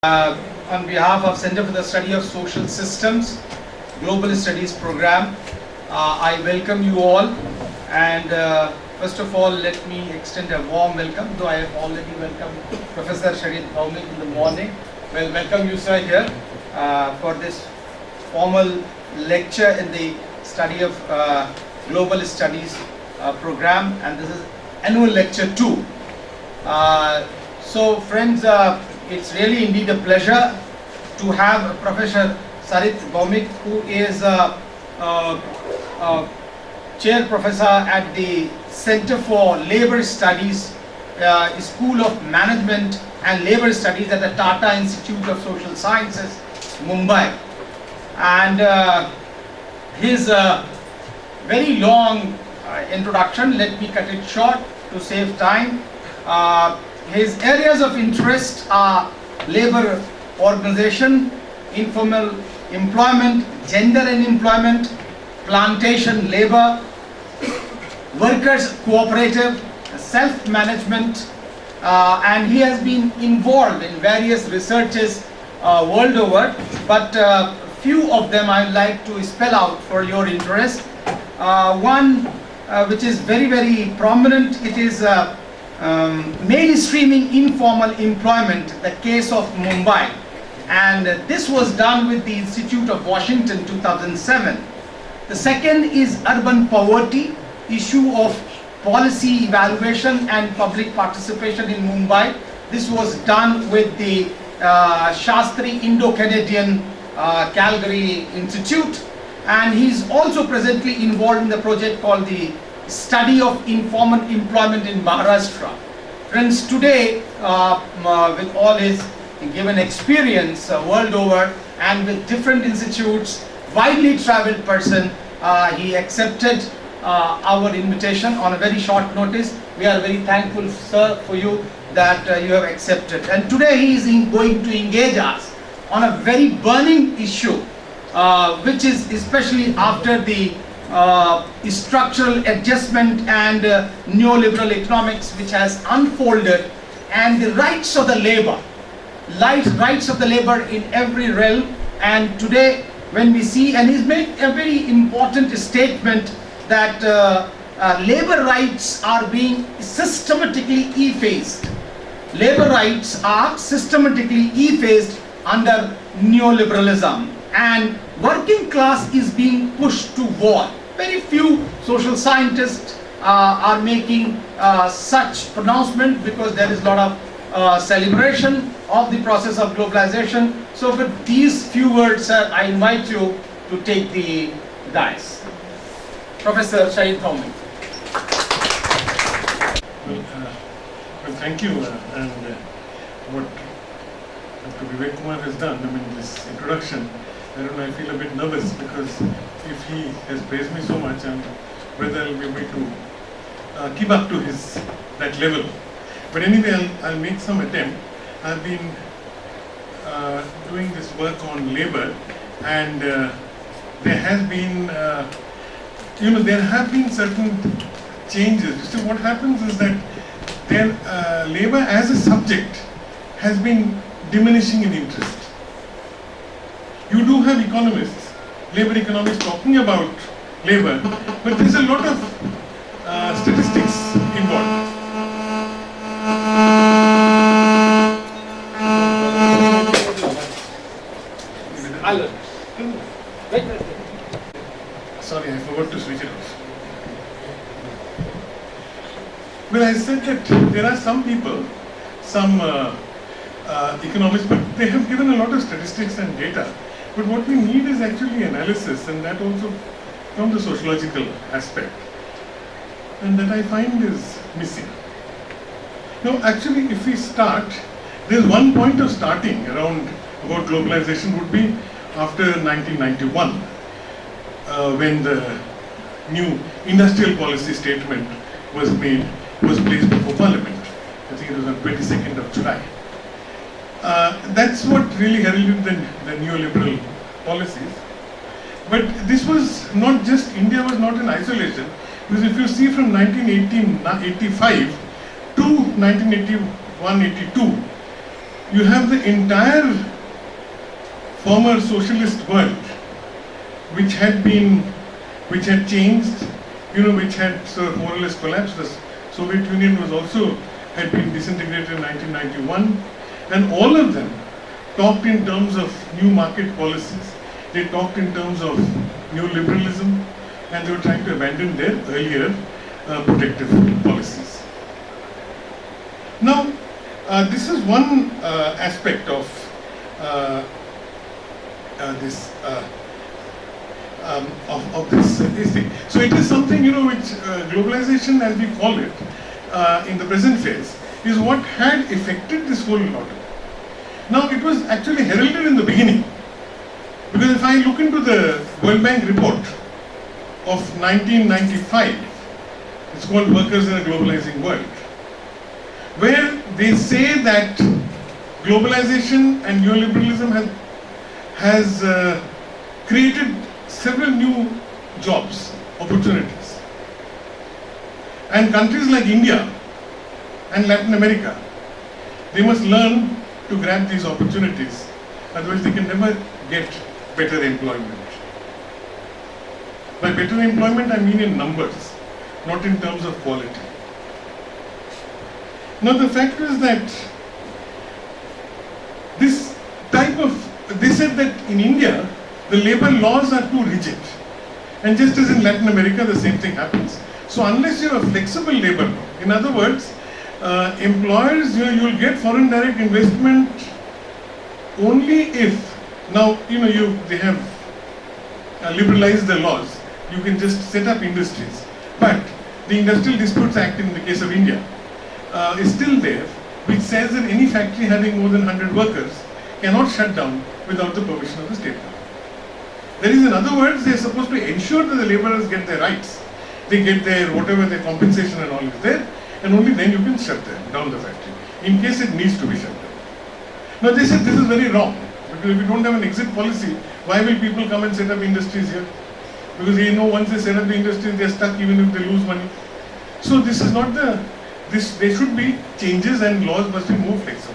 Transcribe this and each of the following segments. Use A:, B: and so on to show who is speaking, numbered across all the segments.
A: On behalf of Center for the Study of Social Systems, Global Studies Program, I welcome you all. And first of all, let me extend a warm welcome, though I have already welcomed Professor Sharit Bhaumik in the morning. Well, welcome you, sir, here for this formal lecture in the study of Global Studies Program, and this is annual lecture 2. So friends, it's really indeed a pleasure to have Professor Sharit Bhaumik, who is Chair Professor at the Center for Labor Studies, School of Management and Labor Studies at the Tata Institute of Social Sciences, Mumbai. And his very long introduction, let me cut it short to save time. His areas of interest are labor organization, informal employment, gender and employment, plantation labor, workers cooperative, self-management, and he has been involved in various researches world over, but few of them I would like to spell out for your interest. One which is very, very prominent, it is mainstreaming informal employment, the case of Mumbai, and this was done with the Institute of Washington 2007. The second is urban poverty, issue of policy evaluation and public participation in Mumbai. This was done with the Shastri Indo-Canadian Calgary Institute, and he's also presently involved in the project called the Study of Informal Employment in Maharashtra. Friends, today with all his given experience world over and with different institutes, widely traveled person, he accepted our invitation on a very short notice. We are very thankful, sir, for you that you have accepted. And today he is going to engage us on a very burning issue, which is especially after the structural adjustment and neoliberal economics which has unfolded, and the rights of the labor, rights of the labor in every realm. And today when we see, and he's made a very important statement that labor rights are being systematically effaced. Labor rights are systematically effaced under neoliberalism, and working class is being pushed to war. Very few social scientists are making such pronouncement, because there is a lot of celebration of the process of globalization. So with these few words, I invite you to take the dais. Professor Sharit Bhaumik.
B: Well, thank you, and what Dr. Vivek Kumar has done, I mean, this introduction, I don't know, I feel a bit nervous, because if he has praised me so much, and whether I'll be able to keep up to that level. But anyway, I'll make some attempt. I've been doing this work on labor, and there has been, there have been certain changes. You see, what happens is that labor as a subject has been diminishing in interest. You do have economists, labor economists, talking about labor, but there's a lot of statistics involved. Sorry, I forgot to switch it off. Well, I said that there are some people, some economists, but they have given a lot of statistics and data. But what we need is actually analysis, and that also from the sociological aspect. And that I find is missing. Now, actually, if we start, there's one point of starting around about globalization would be after 1991, when the new industrial policy statement was placed before Parliament. I think it was on 22nd of July. That's what really heralded the neoliberal policies. But this was not just, India was not in isolation, because if you see from 1985 to 1981-82, you have the entire former socialist world, which had changed, which had sort of more or less collapsed. The Soviet Union had been disintegrated in 1991, and all of them talked in terms of new market policies. They talked in terms of neo-liberalism, and they were trying to abandon their earlier protective policies. Now, this is one aspect of this thing. So it is something, which globalization, as we call it, in the present phase, is what had affected this whole lot. Now, it was actually heralded in the beginning, because if I look into the World Bank report of 1995, it's called Workers in a Globalizing World, where they say that globalization and neoliberalism has created several new jobs, opportunities. And countries like India and Latin America, they must learn to grab these opportunities, otherwise they can never get better employment. By better employment, I mean in numbers, not in terms of quality. Now the fact is that they said that in India, the labor laws are too rigid. And just as in Latin America, the same thing happens. So unless you have a flexible labor law, in other words, employers, you will get foreign direct investment only if, now, they have liberalized the laws. You can just set up industries. But the Industrial Disputes Act in the case of India is still there, which says that any factory having more than 100 workers cannot shut down without the permission of the state government. That is, in other words, they are supposed to ensure that the laborers get their rights. They get their, whatever their compensation and all is there, and only then you can shut down the factory, in case it needs to be shut down. Now they said this is very wrong, because if you don't have an exit policy, why will people come and set up industries here? Because once they set up the industries, they are stuck even if they lose money. So this is not there should be changes and laws must be more flexible.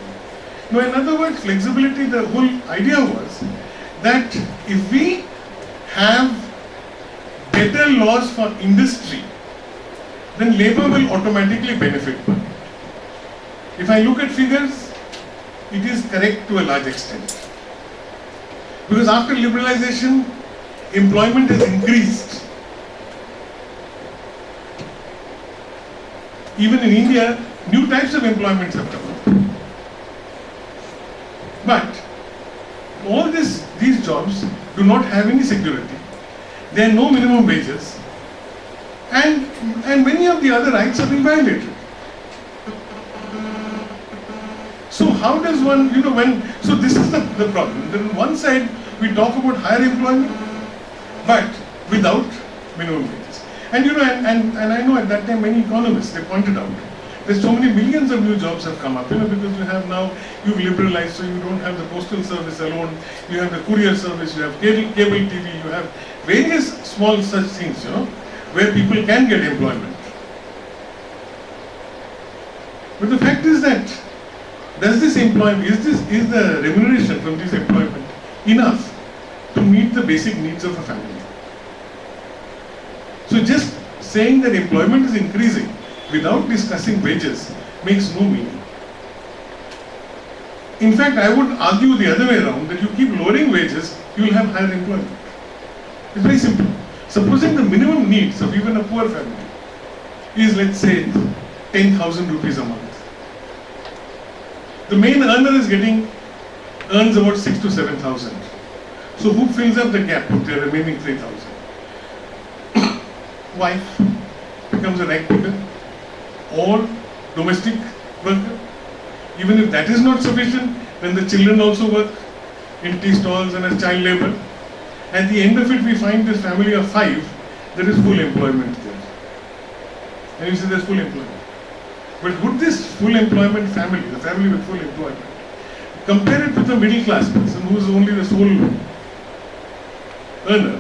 B: Now, in other words, flexibility, the whole idea was that if we have better laws for industry, then labor will automatically benefit from it. If I look at figures, it is correct to a large extent. Because after liberalization, employment has increased. Even in India, new types of employments have come up. But all these jobs do not have any security. There are no minimum wages, and many of the other rights are being violated. So how does one, so this is the problem. Then on one side, we talk about higher employment, but without minimum wages. And and I know at that time many economists, they pointed out, there's so many millions of new jobs have come up, because you've liberalized, so you don't have the postal service alone, you have the courier service, you have cable TV, you have various small such things, where people can get employment. But the fact is that, does this employment, is the remuneration from this employment enough to meet the basic needs of a family? So just saying that employment is increasing without discussing wages makes no meaning. In fact, I would argue the other way around, that you keep lowering wages, you will have higher employment. It's very simple. Supposing the minimum needs of even a poor family is, let's say, 10,000 rupees a month. The main earner earns about 6,000 to 7,000. So who fills up the gap of the remaining 3,000? Wife becomes a rag picker, or domestic worker. Even if that is not sufficient, then the children also work in tea stalls and as child labor. At the end of it, we find this family of 5, there is full employment there. And you say there's full employment. But would this full employment family, the family with full employment, compare it with a middle class person who is only the sole earner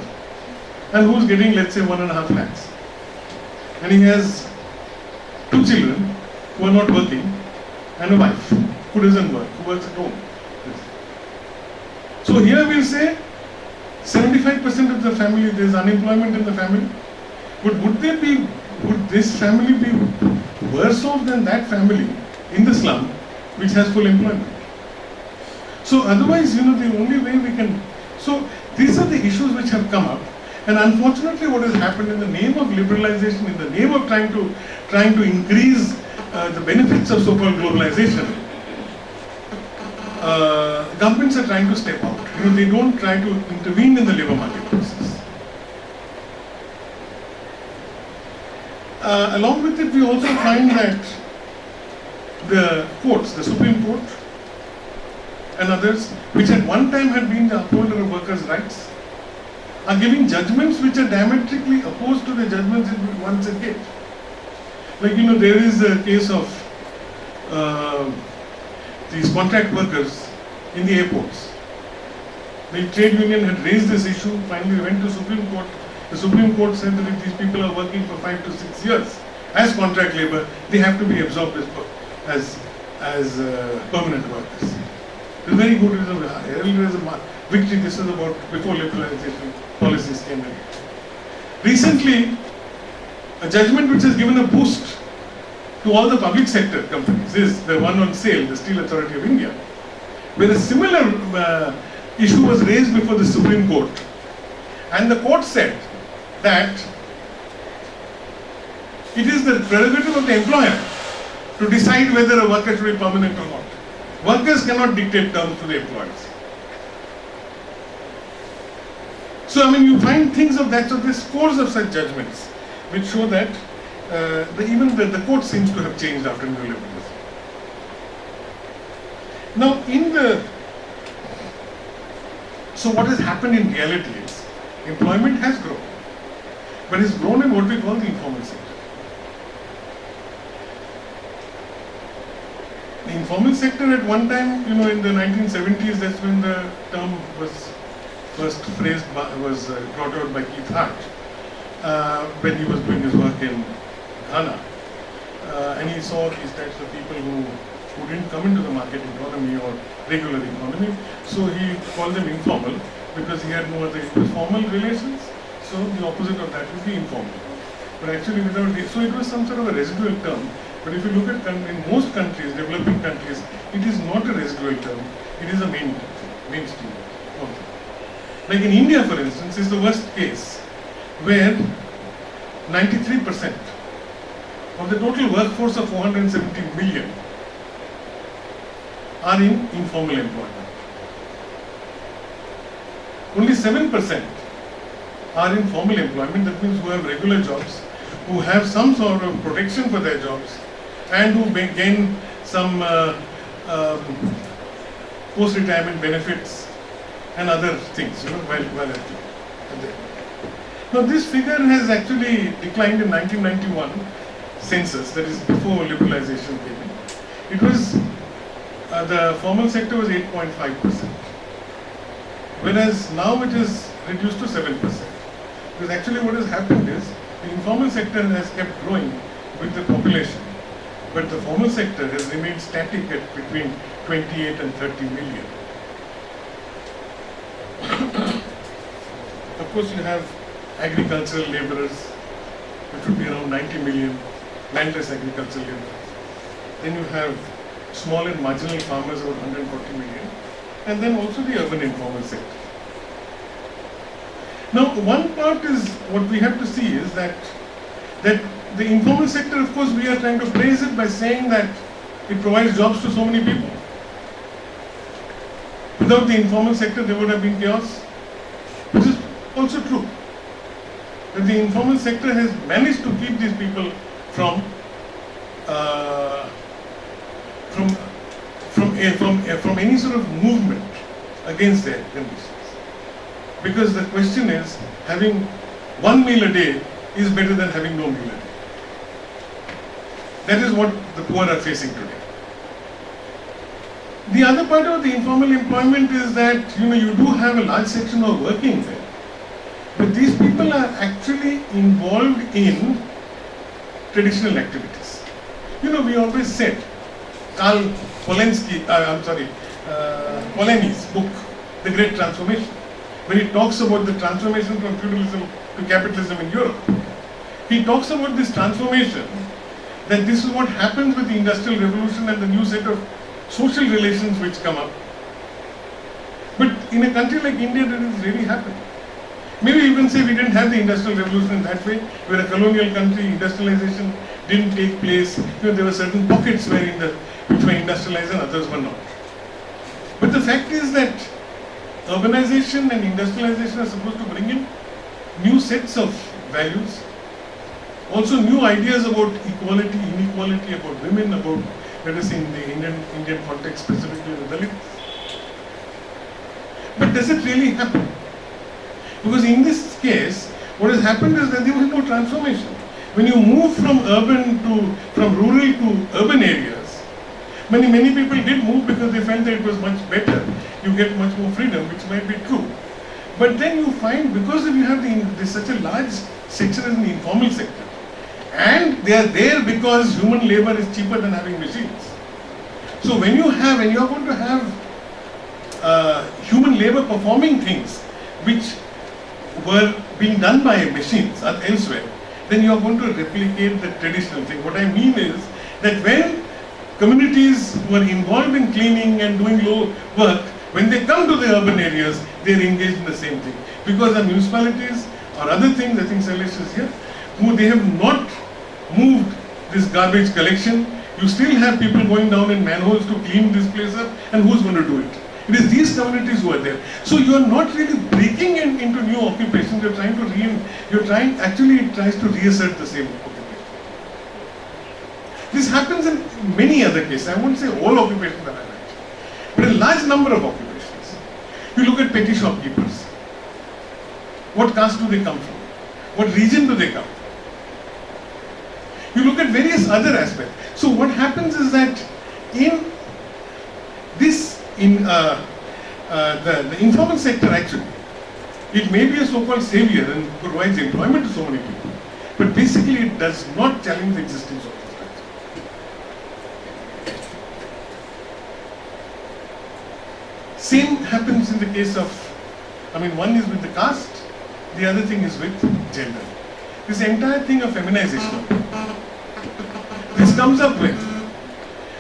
B: and who is getting, let's say, 1.5 lakhs. And he has 2 children who are not working and a wife. who doesn't work, who works at home. So here we'll say 75% of the family, there is unemployment in the family. But would this family be worse off than that family in the slum which has full employment? So otherwise, the only way we can, so these are the issues which have come up. And unfortunately what has happened in the name of liberalization, in the name of trying to increase the benefits of so-called globalization, governments are trying to step out. They don't try to intervene in the labor market process. Along with it, we also find that the courts, the Supreme Court and others, which at one time had been the upholder of workers' rights, are giving judgments which are diametrically opposed to the judgments it once it gave. Like, there is a case of these contract workers in the airports. The trade union had raised this issue, finally went to Supreme Court. The Supreme Court said that if these people are working for 5 to 6 years as contract labor, they have to be absorbed as permanent workers. It was very good. It was a victory. This was about before liberalization policies came in. Recently, a judgment which has given a boost to all the public sector companies is the one on SAIL, the Steel Authority of India, where a similar issue was raised before the Supreme Court. And the court said that it is the prerogative of the employer to decide whether a worker should be permanent or not. Workers cannot dictate terms to the employers. So, you find things of that sort. There's scores of such judgments which show that even the court seems to have changed after neo-liberalism. Now, so what has happened in reality is employment has grown, but it's grown in what we call the informal sector. The informal sector at one time, in the 1970s, that's when the term was first phrased, was brought out by Keith Hart when he was doing his work in Ghana. And he saw these types of people who didn't come into the market economy or regular economy. So he called them informal because he had no other formal relations. So the opposite of that would be informal. But actually so it was some sort of a residual term. But if you look at in most countries, developing countries, it is not a residual term, it is a mainstream term. Like in India, for instance, is the worst case, where 93% of the total workforce of 470 million are in informal employment. Only 7% are in formal employment, that means who have regular jobs, who have some sort of protection for their jobs, and who gain some post-retirement benefits and other things, while at the Now this figure has actually declined in 1991 census, that is before liberalization came in. It was, the formal sector was 8.5%, whereas now it is reduced to 7%. Because actually what has happened is, the informal sector has kept growing with the population, but the formal sector has remained static at between 28 and 30 million. Of course, you have agricultural laborers, which would be around 90 million, landless agricultural laborers. Then you have small and marginal farmers, about 140 million, and then also the urban informal sector. Now, one part is, what we have to see is that the informal sector, of course, we are trying to praise it by saying that it provides jobs to so many people. Without the informal sector, there would have been chaos, which is also true. That the informal sector has managed to keep these people from any sort of movement against their conditions. Because the question is, having one meal a day is better than having no meal a day. That is what the poor are facing today. The other part of the informal employment is that, you do have a large section of working there. But these people are actually involved in traditional activities. We always said Karl Polanyi's book, The Great Transformation, when he talks about the transformation from feudalism to capitalism in Europe. He talks about this transformation, that this is what happens with the Industrial Revolution and the new set of social relations which come up. But in a country like India, that has really happened. Maybe you can say we didn't have the Industrial Revolution in that way. We were a colonial country, industrialization didn't take place. There were certain pockets which were industrialized and others were not. But the fact is that urbanization and industrialization are supposed to bring in new sets of values, also new ideas about equality, inequality, about women, about, let us say, in the Indian context, specifically the Dalits. But does it really happen? Because in this case, what has happened is that there was no transformation. When you move from rural to urban areas, many people did move because they felt that it was much better. You get much more freedom, which might be true. But then you find, because you have there's such a large section in the informal sector, and they are there because human labor is cheaper than having machines. So when you are going to have human labor performing things which were being done by machines elsewhere, then you are going to replicate the traditional thing. What I mean is that when communities who are involved in cleaning and doing low work, when they come to the urban areas, they are engaged in the same thing. Because the municipalities or other things, I think Sailesh is here, they have not moved this garbage collection. You still have people going down in manholes to clean this place up, and who's going to do it? It is these communities who are there. So you are not really breaking into new occupations. It tries to reassert the same occupation. This happens in many other cases. I won't say all occupations are highlighted, but a large number of occupations. You look at petty shopkeepers. What caste do they come from? What region do they come from? You look at various other aspects. So what happens is that in the informal sector, actually, it may be a so-called savior and provides employment to so many people, but basically it does not challenge the existing social structure. Same happens in the case of, one is with the caste, the other thing is with gender. This entire thing of feminization, this comes up with.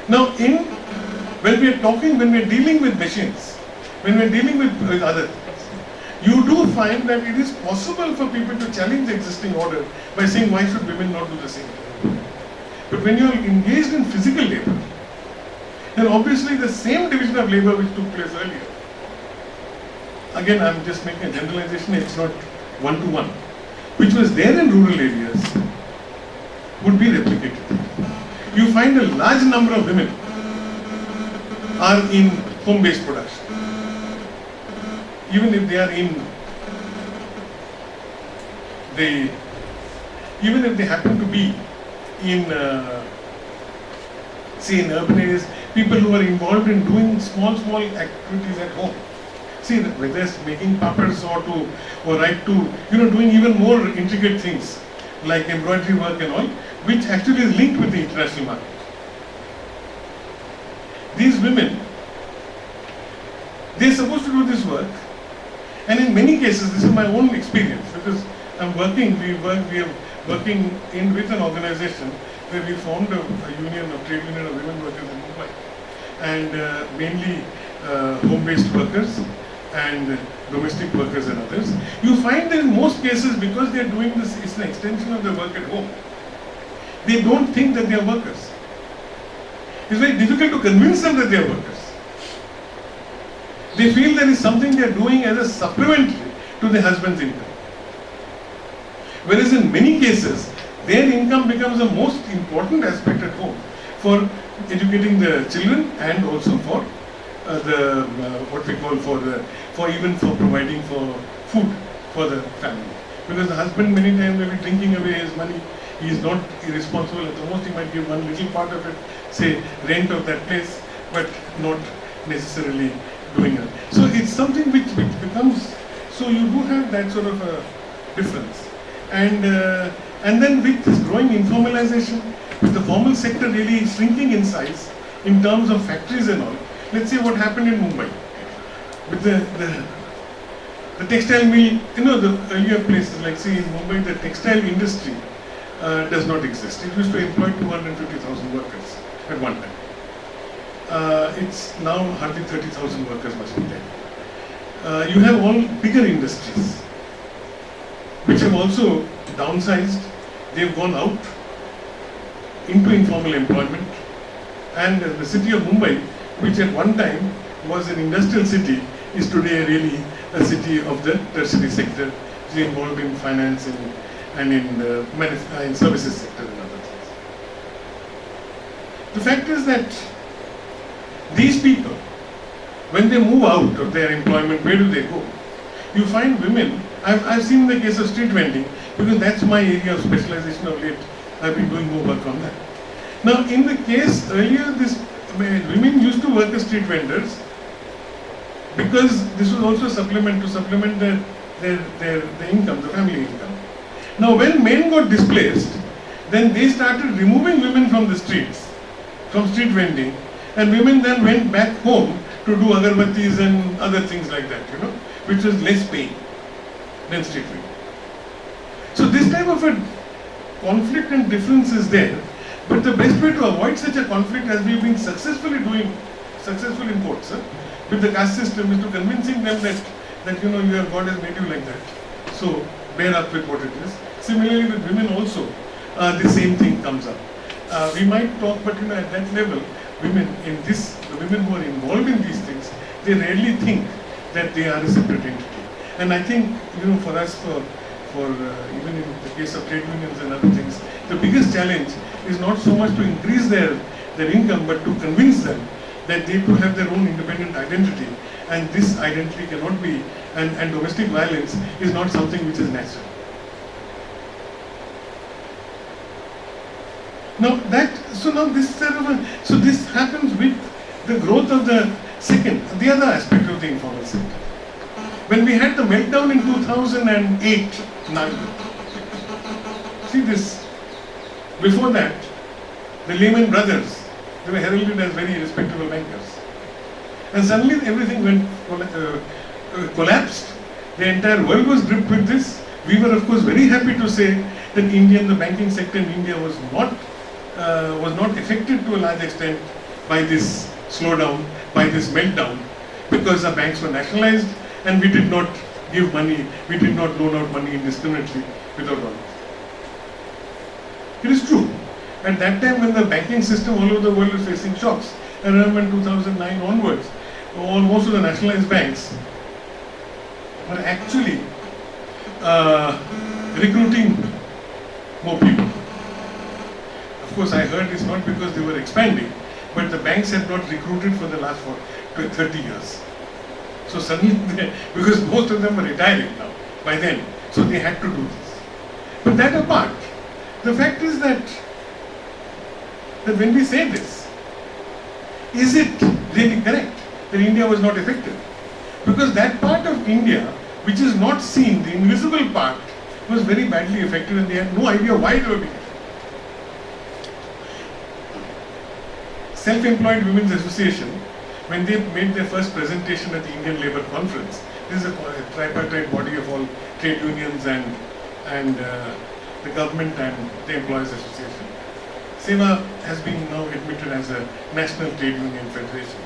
B: Now, when we are dealing with machines, when we are dealing with other things, you do find that it is possible for people to challenge the existing order by saying, why should women not do the same thing? But when you are engaged in physical labor, then obviously the same division of labor which took place earlier, again I am just making a generalization, it's not one-to-one, which was there in rural areas, would be replicated. You find a large number of women are in home-based production. Even if they happen to be in, say, in urban areas, people who are involved in doing small activities at home. See, whether it's making papads or doing even more intricate things like embroidery work and all, which actually is linked with the international market. These women, they are supposed to do this work, and in many cases, this is my own experience, because we are working with an organization where we formed a trade union of women workers in Mumbai, and mainly home-based workers and domestic workers and others. You find that in most cases, because they are doing this, it's an extension of their work at home. They don't think that they are workers. It's very difficult to convince them that they are workers. They feel there is something they are doing as a supplementary to their husband's income. Whereas in many cases, their income becomes the most important aspect at home for educating the children and also for even for providing for food for the family. Because the husband many times may be drinking away his money. He is not irresponsible. At the most, he might give one little part of it, say rent of that place, but not necessarily doing it. So it's something which becomes, so you do have that sort of a difference. And then with this growing informalization, with the formal sector really shrinking in size, in terms of factories and all. Let's say what happened in Mumbai with the textile mill, the earlier places, like say in Mumbai, the textile industry does not exist. It used to employ 250,000 workers at one time. It's now hardly 30,000 workers must be there. You have all bigger industries which have also downsized. They've gone out into informal employment, and the city of Mumbai, which at one time was an industrial city, is today really a city of the tertiary sector, which is involved in finance and in services sector and other things. The fact is that these people, when they move out of their employment, where do they go? You find women. I've seen the case of street vending, because that's my area of specialization of late. I've been doing more work on that. Now, in the case earlier, women used to work as street vendors because this was also to supplement their income, the family income. Now, when men got displaced, then they started removing women from the streets, from street vending, and women then went back home to do agarbattis and other things like that, which was less paying than street vending. So this type of a conflict and difference is there, but the best way to avoid such a conflict, as we've been successful in courts, with the caste system, is to convincing them that your God has made you like that. So bear up with what it is. Similarly with women also, the same thing comes up. We might talk, but at that level, the women who are involved in these things, they rarely think that they are a separate entity. And I think, for us, for even in the case of trade unions and other things, the biggest challenge is not so much to increase their income, but to convince them that they could have their own independent identity, and this identity cannot be, and domestic violence is not something which is natural. So this happens with the growth of the other aspect of the informal sector. When we had the meltdown in 2008, 9, see this, before that, the Lehman Brothers, they were heralded as very respectable bankers. And suddenly everything collapsed. The entire world was gripped with this. We were, of course, very happy to say that the banking sector in India was not affected to a large extent by this slowdown, by this meltdown, because the banks were nationalized and we did not give money, we did not loan out money indiscriminately without warrant. It is true. At that time, when the banking system all over the world was facing shocks, and I remember in 2009 onwards, most of the nationalized banks were actually recruiting more people. Of course, I heard it's not because they were expanding, but the banks had not recruited for the last 30 years. So suddenly, because most of them were retiring now, by then, so they had to do this. But that apart, the fact is that when we say this, is it really correct that India was not affected? Because that part of India, which is not seen, the invisible part, was very badly affected, and they had no idea why they were being affected. Self-Employed Women's Association, when they made their first presentation at the Indian Labour Conference, this is a tripartite body of all trade unions and the government and the Employees Association. SEWA has been now admitted as a National Trade Union Federation.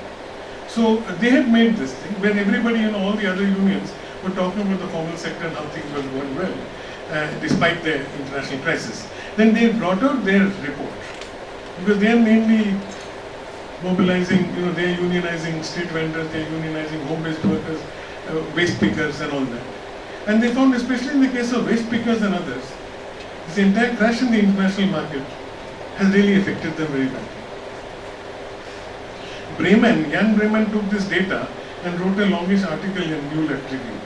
B: So they had made this thing when everybody, all the other unions were talking about the formal sector and how things were going well, despite the international crisis. Then they brought out their report, because they are mainly mobilizing, they are unionizing street vendors, they are unionizing home-based workers, waste pickers and all that. And they found, especially in the case of waste pickers and others, this entire crash in the international market has really affected them very badly. Jan Breman took this data and wrote a longish article in New Left Review.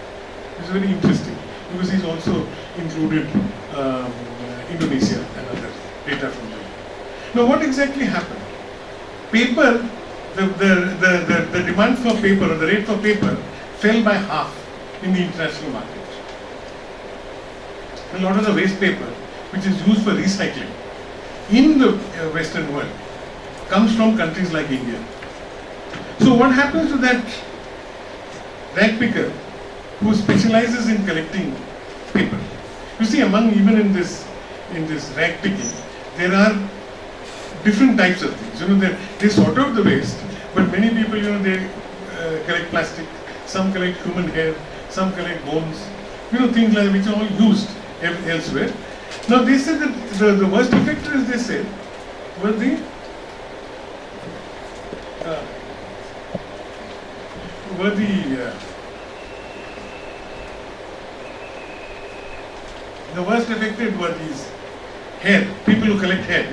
B: It's very interesting because he's also included Indonesia and other data from there. Now, what exactly happened? Paper, the demand for paper or the rate for paper fell by half in the international market. A lot of the waste paper, which is used for recycling in the Western world, comes from countries like India. So what happens to that rag picker who specializes in collecting paper? You see, even in this rag picking, there are different types of things. They sort out the waste, but many people, they collect plastic, some collect human hair, some collect bones, things like which are all used elsewhere. Now they said that the worst effectors, they said, were the worst affected were these hair, people who collect hair, I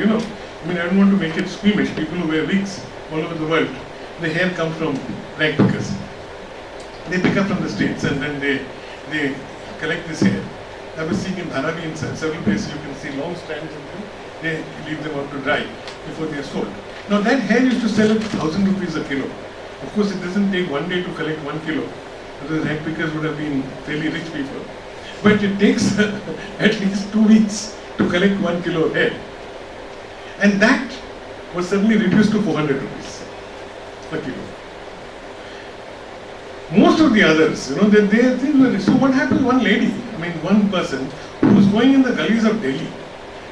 B: don't want to make it squeamish, people who wear wigs all over the world, the hair comes from rag pickers. They pick up from the streets and then they collect this hair. I was seeing in Dharavi in several places you can see long strands of them, they leave them out to dry before they are sold. Now that hair used to sell at 1,000 rupees a kilo. Of course it doesn't take one day to collect 1 kilo, because rag pickers would have been fairly rich people. But it takes at least 2 weeks to collect 1 kilo of hair. And that was suddenly reduced to 400 rupees per kilo. Most of the others, they things were. So what happened? One lady, one person who was going in the gullies of Delhi,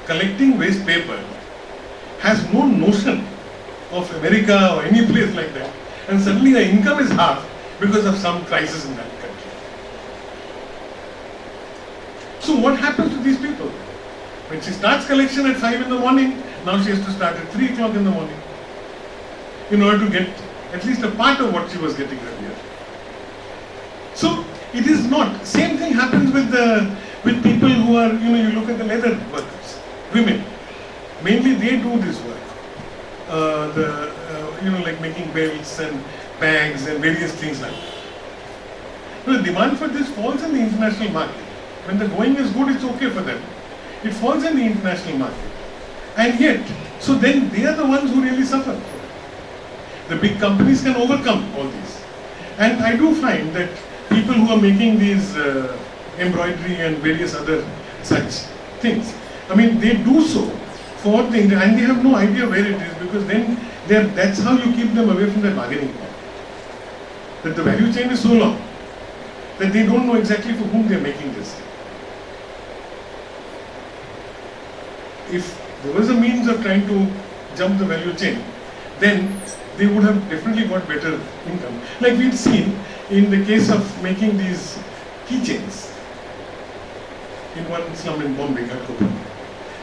B: collecting waste paper, has no notion of America or any place like that, and suddenly her income is half because of some crisis in that country. So what happens to these people? When she starts collection at 5 in the morning, now she has to start at 3 o'clock in the morning in order to get at least a part of what she was getting earlier. So it is not. Same thing happens with people who are, you look at the leather workers, women. Mainly they do this work. Like making belts and bags and various things like that. The demand for this falls in the international market. When the going is good, it's okay for them. It falls in the international market. And yet, so then they are the ones who really suffer. The big companies can overcome all these. And I do find that people who are making these embroidery and various other such things, they do so for the, and they have no idea where it is, because then that's how you keep them away from the bargaining power. That the value chain is so long that they don't know exactly for whom they are making this. If there was a means of trying to jump the value chain, then they would have definitely got better income. Like we've seen in the case of making these keychains in one slum in Bombay, Ghatkopar.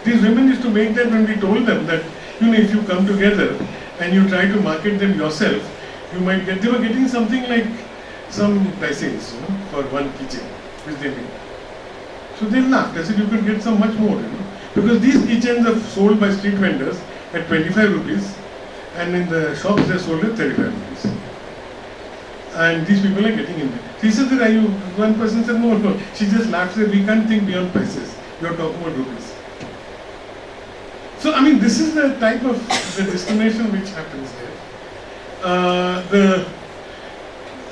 B: These women used to make that when we told them that, if you come together and you try to market them yourself, you might get, they were getting something like some prices, for one keychain, which they made. So they laughed. I said, you could get some much more, because these keychains are sold by street vendors at 25 rupees, and in the shops they're sold at 35 rupees. And these people are getting in there. He said that, one person said, no, she just laughed, said, we can't think beyond prices, you're talking about rupees. So, this is the type of the discrimination which happens there.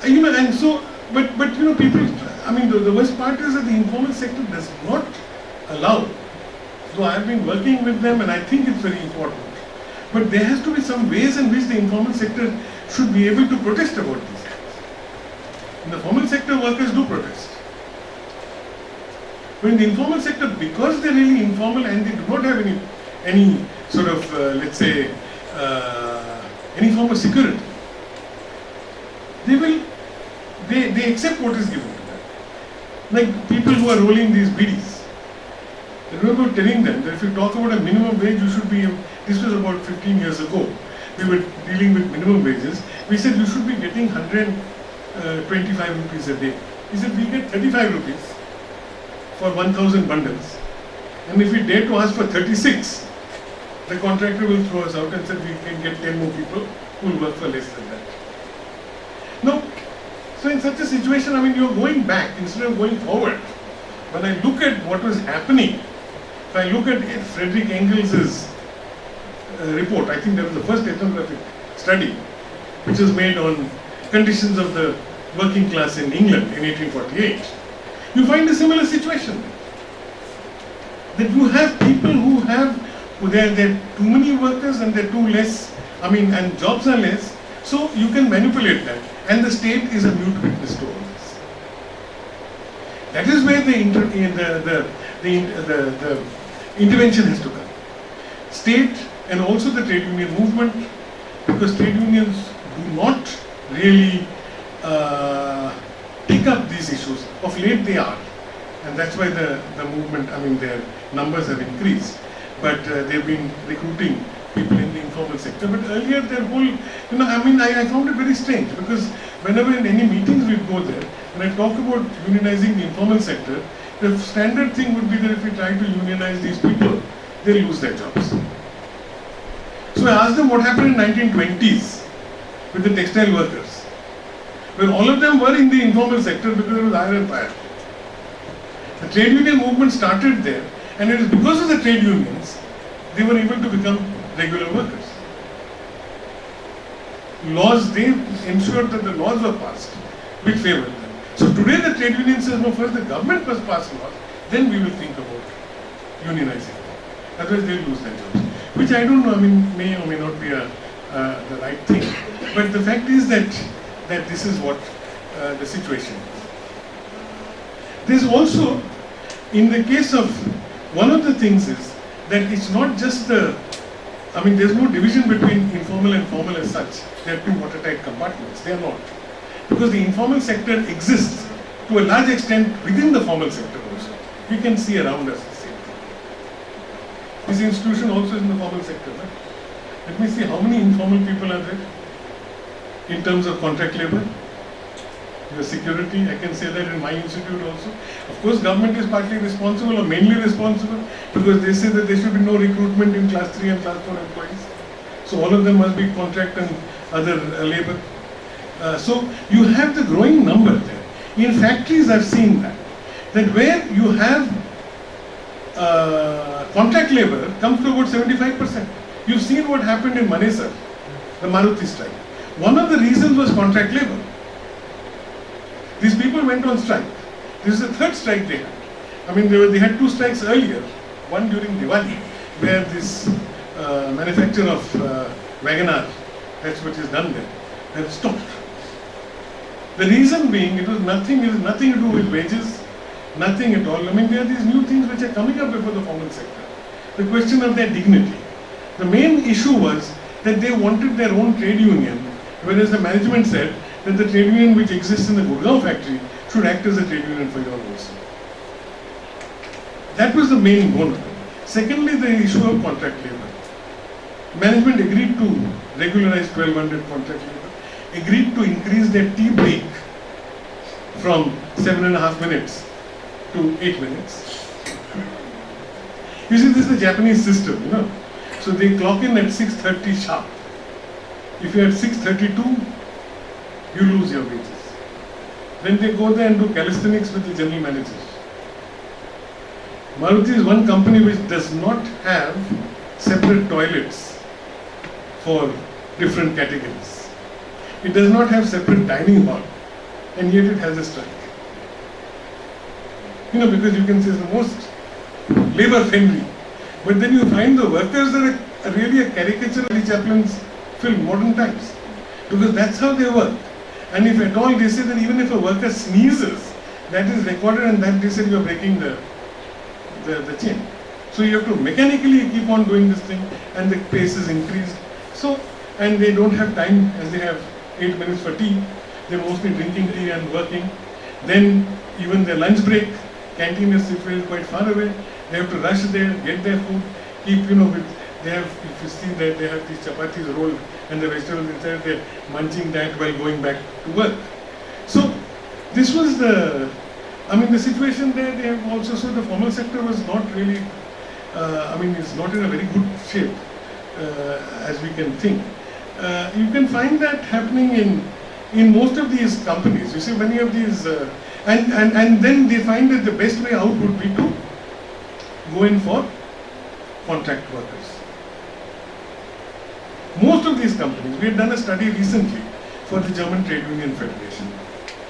B: And so, but people, the worst part is that the informal sector does not allow. So I have been working with them and I think it's very important. But there has to be some ways in which the informal sector should be able to protest about these things. In the formal sector, workers do protest. But in the informal sector, because they're really informal and they do not have any sort of, any form of security, they accept what is given to them. Like people who are rolling these bidis. I remember telling them that if you talk about a minimum wage, you should be, this was about 15 years ago, we were dealing with minimum wages. We said you should be getting 125 rupees a day. He said we get 35 rupees for 1,000 bundles. And if we dare to ask for 36, the contractor will throw us out and say we can get 10 more people who will work for less than that. No. So in such a situation, you're going back instead of going forward. When I look at what was happening, if I look at Frederick Engels' report, I think that was the first ethnographic study which was made on conditions of the working class in England in 1848. You find a similar situation. That you have people who have, there are too many workers and there are too less I mean, and jobs are less, so you can manipulate that, and the state is a mute witness to all this. That is where the intervention has to come. State and also the trade union movement, because trade unions do not really take up these issues. Of late they are, and that's why the movement, I mean, their numbers have increased, but they've been recruiting people in the informal sector. But earlier their whole, I found it very strange, because whenever in any meetings we'd go there, when I talk about unionizing the informal sector, the standard thing would be that if we try to unionize these people, they'll lose their jobs. So I asked them what happened in 1920s with the textile workers, when all of them were in the informal sector because it was iron and fire. The trade union movement started there, and it is because of the trade unions they were able to become regular workers. Laws, they ensured that the laws were passed which favored them. So today the trade union says, no, first the government must pass laws, then we will think about unionizing them. Otherwise they'll lose their jobs. Which I don't know, may or may not be the right thing. But the fact is that this is what the situation is. There's also, in the case of, one of the things is that it's not just there's no division between informal and formal as such. They are two watertight compartments. They are not. Because the informal sector exists to a large extent within the formal sector also. We can see around us the same thing. This institution also is in the formal sector. Right? Let me see how many informal people are there in terms of contract labor. The security, I can say that in my institute also. Of course, government is partly responsible or mainly responsible, because they say that there should be no recruitment in class 3 and class 4 employees. So all of them must be contract and other labor. So you have the growing number there. In factories I've seen that where you have contract labor comes to about 75%. You've seen what happened in Manesar, the Maruti strike. One of the reasons was contract labor. These people went on strike. This is the third strike they had. They had two strikes earlier, one during Diwali, where this manufacturer of Wagoner, that's what is done there, had stopped. The reason being, it was nothing to do with wages, nothing at all. There are these new things which are coming up before the formal sector. The question of their dignity. The main issue was that they wanted their own trade union, whereas the management said that the trade union which exists in the Gurgaon factory should act as a trade union for your also. That was the main goal. Secondly, the issue of contract labor. Management agreed to regularize 1200 contract labor, agreed to increase their tea break from 7.5 minutes to 8 minutes. You see, this is the Japanese system, So they clock in at 6:30 sharp. If you're at 6:32, you lose your wages. Then they go there and do calisthenics with the general managers. Maruti is one company which does not have separate toilets for different categories. It does not have separate dining hall, and yet it has a strike. Because you can say it's the most labor friendly. But then you find the workers are really a caricature of the Chaplin's film, Modern Times. Because that's how they work. And if at all, they say that even if a worker sneezes, that is recorded, and that they said you are breaking the chain. So you have to mechanically keep on doing this thing, and the pace is increased. So, and they don't have time, as they have 8 minutes for tea. They're mostly drinking tea and working. Then even their lunch break, canteen is situated quite far away. They have to rush there, get their food, keep, they have, if you see that they have these chapatis rolled and the vegetables inside, they're munching that while going back to work. So this was the situation there. They have also, so the formal sector was not really, it's not in a very good shape as we can think. You can find that happening in most of these companies. You see, many of these, and then they find that the best way out would be to go in for contract workers. Most of these companies, we had done a study recently for the German Trade Union Federation,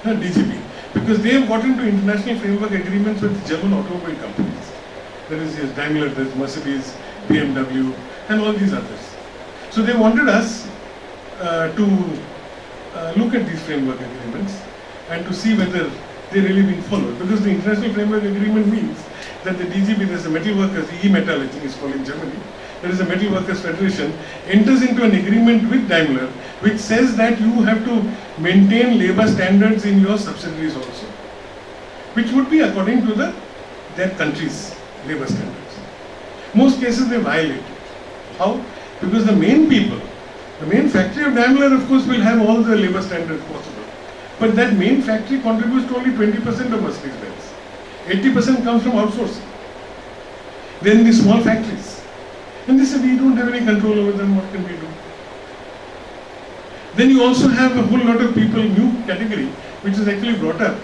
B: DGB, because they have got into international framework agreements with German automobile companies. There is Daimler, there is Mercedes, BMW, and all these others. So they wanted us to look at these framework agreements and to see whether they're really being followed. Because the international framework agreement means that the DGB, there's a metal workers, E-Metall I think is called in Germany, there is a metal workers federation, enters into an agreement with Daimler which says that you have to maintain labor standards in your subsidiaries also, which would be according to their country's labor standards. Most cases they violate it. How? Because the main people, the main factory of Daimler of course will have all the labor standards possible. But that main factory contributes to only 20% of Mercedes-Benz. 80% comes from outsourcing. Then the small factories. And they say we don't have any control over them, what can we do? Then you also have a whole lot of people, new category, which was actually brought up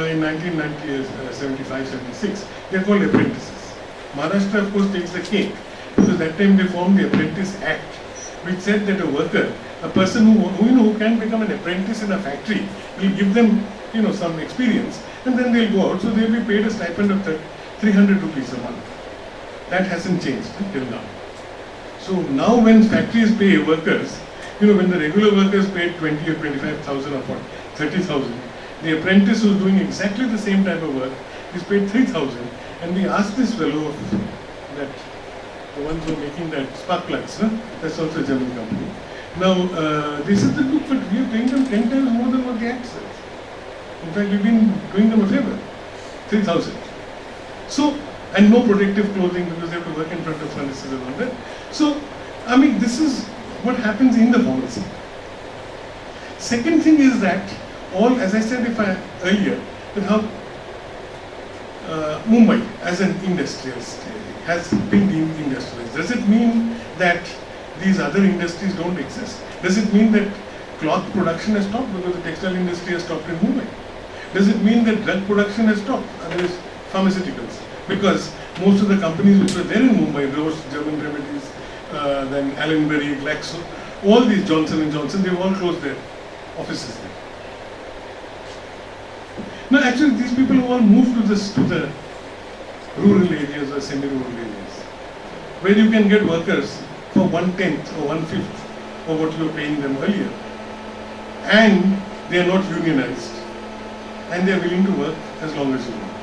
B: in 1975, 76. They are called apprentices. Maharashtra of course takes the cake, because that time they formed the Apprentice Act, which said that a worker, a person who can become an apprentice in a factory, will give them some experience, and then they'll go out, so they'll be paid a stipend of 300 rupees a month. That hasn't changed till now. So now when factories pay workers, when the regular workers paid 20 or 25,000 or 30,000, the apprentice who's doing exactly the same type of work is paid 3,000. And we asked this fellow, the ones who are making that spark plugs, that's also a German company. Now, they said that, look, but we are paying them 10 times more than what the Act says. In fact, we've been doing them a favor, 3,000. So, and no protective clothing because they have to work in front of furnaces and all that. So, I mean, this is what happens in the formal sector. Second thing is that as I said earlier, that how Mumbai as an industrial state has been deindustrialized. Does it mean that these other industries don't exist? Does it mean that cloth production has stopped because the textile industry has stopped in Mumbai? Does it mean that drug production has stopped, otherwise pharmaceuticals? Because most of the companies which were there in Mumbai, Roche, German Remedies, then Allenbury, Glaxo, all these Johnson & Johnson, they've all closed their offices there. No, actually these people have all moved to the rural areas or semi-rural areas, where you can get workers for 1/10 or 1/5 of what you were paying them earlier. And they are not unionized. And they are willing to work as long as you want.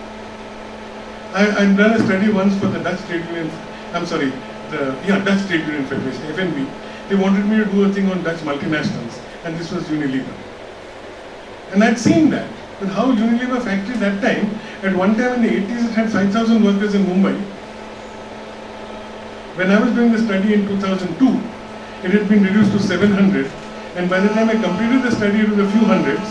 B: I've done a study once for the Dutch Trade Union, Dutch Trade Union Federation, FNB. They wanted me to do a thing on Dutch multinationals, and this was Unilever. And I'd seen that, but how Unilever factory that time, at one time in the 80s it had 5,000 workers in Mumbai. When I was doing the study in 2002, it had been reduced to 700, and by the time I completed the study it was a few hundreds,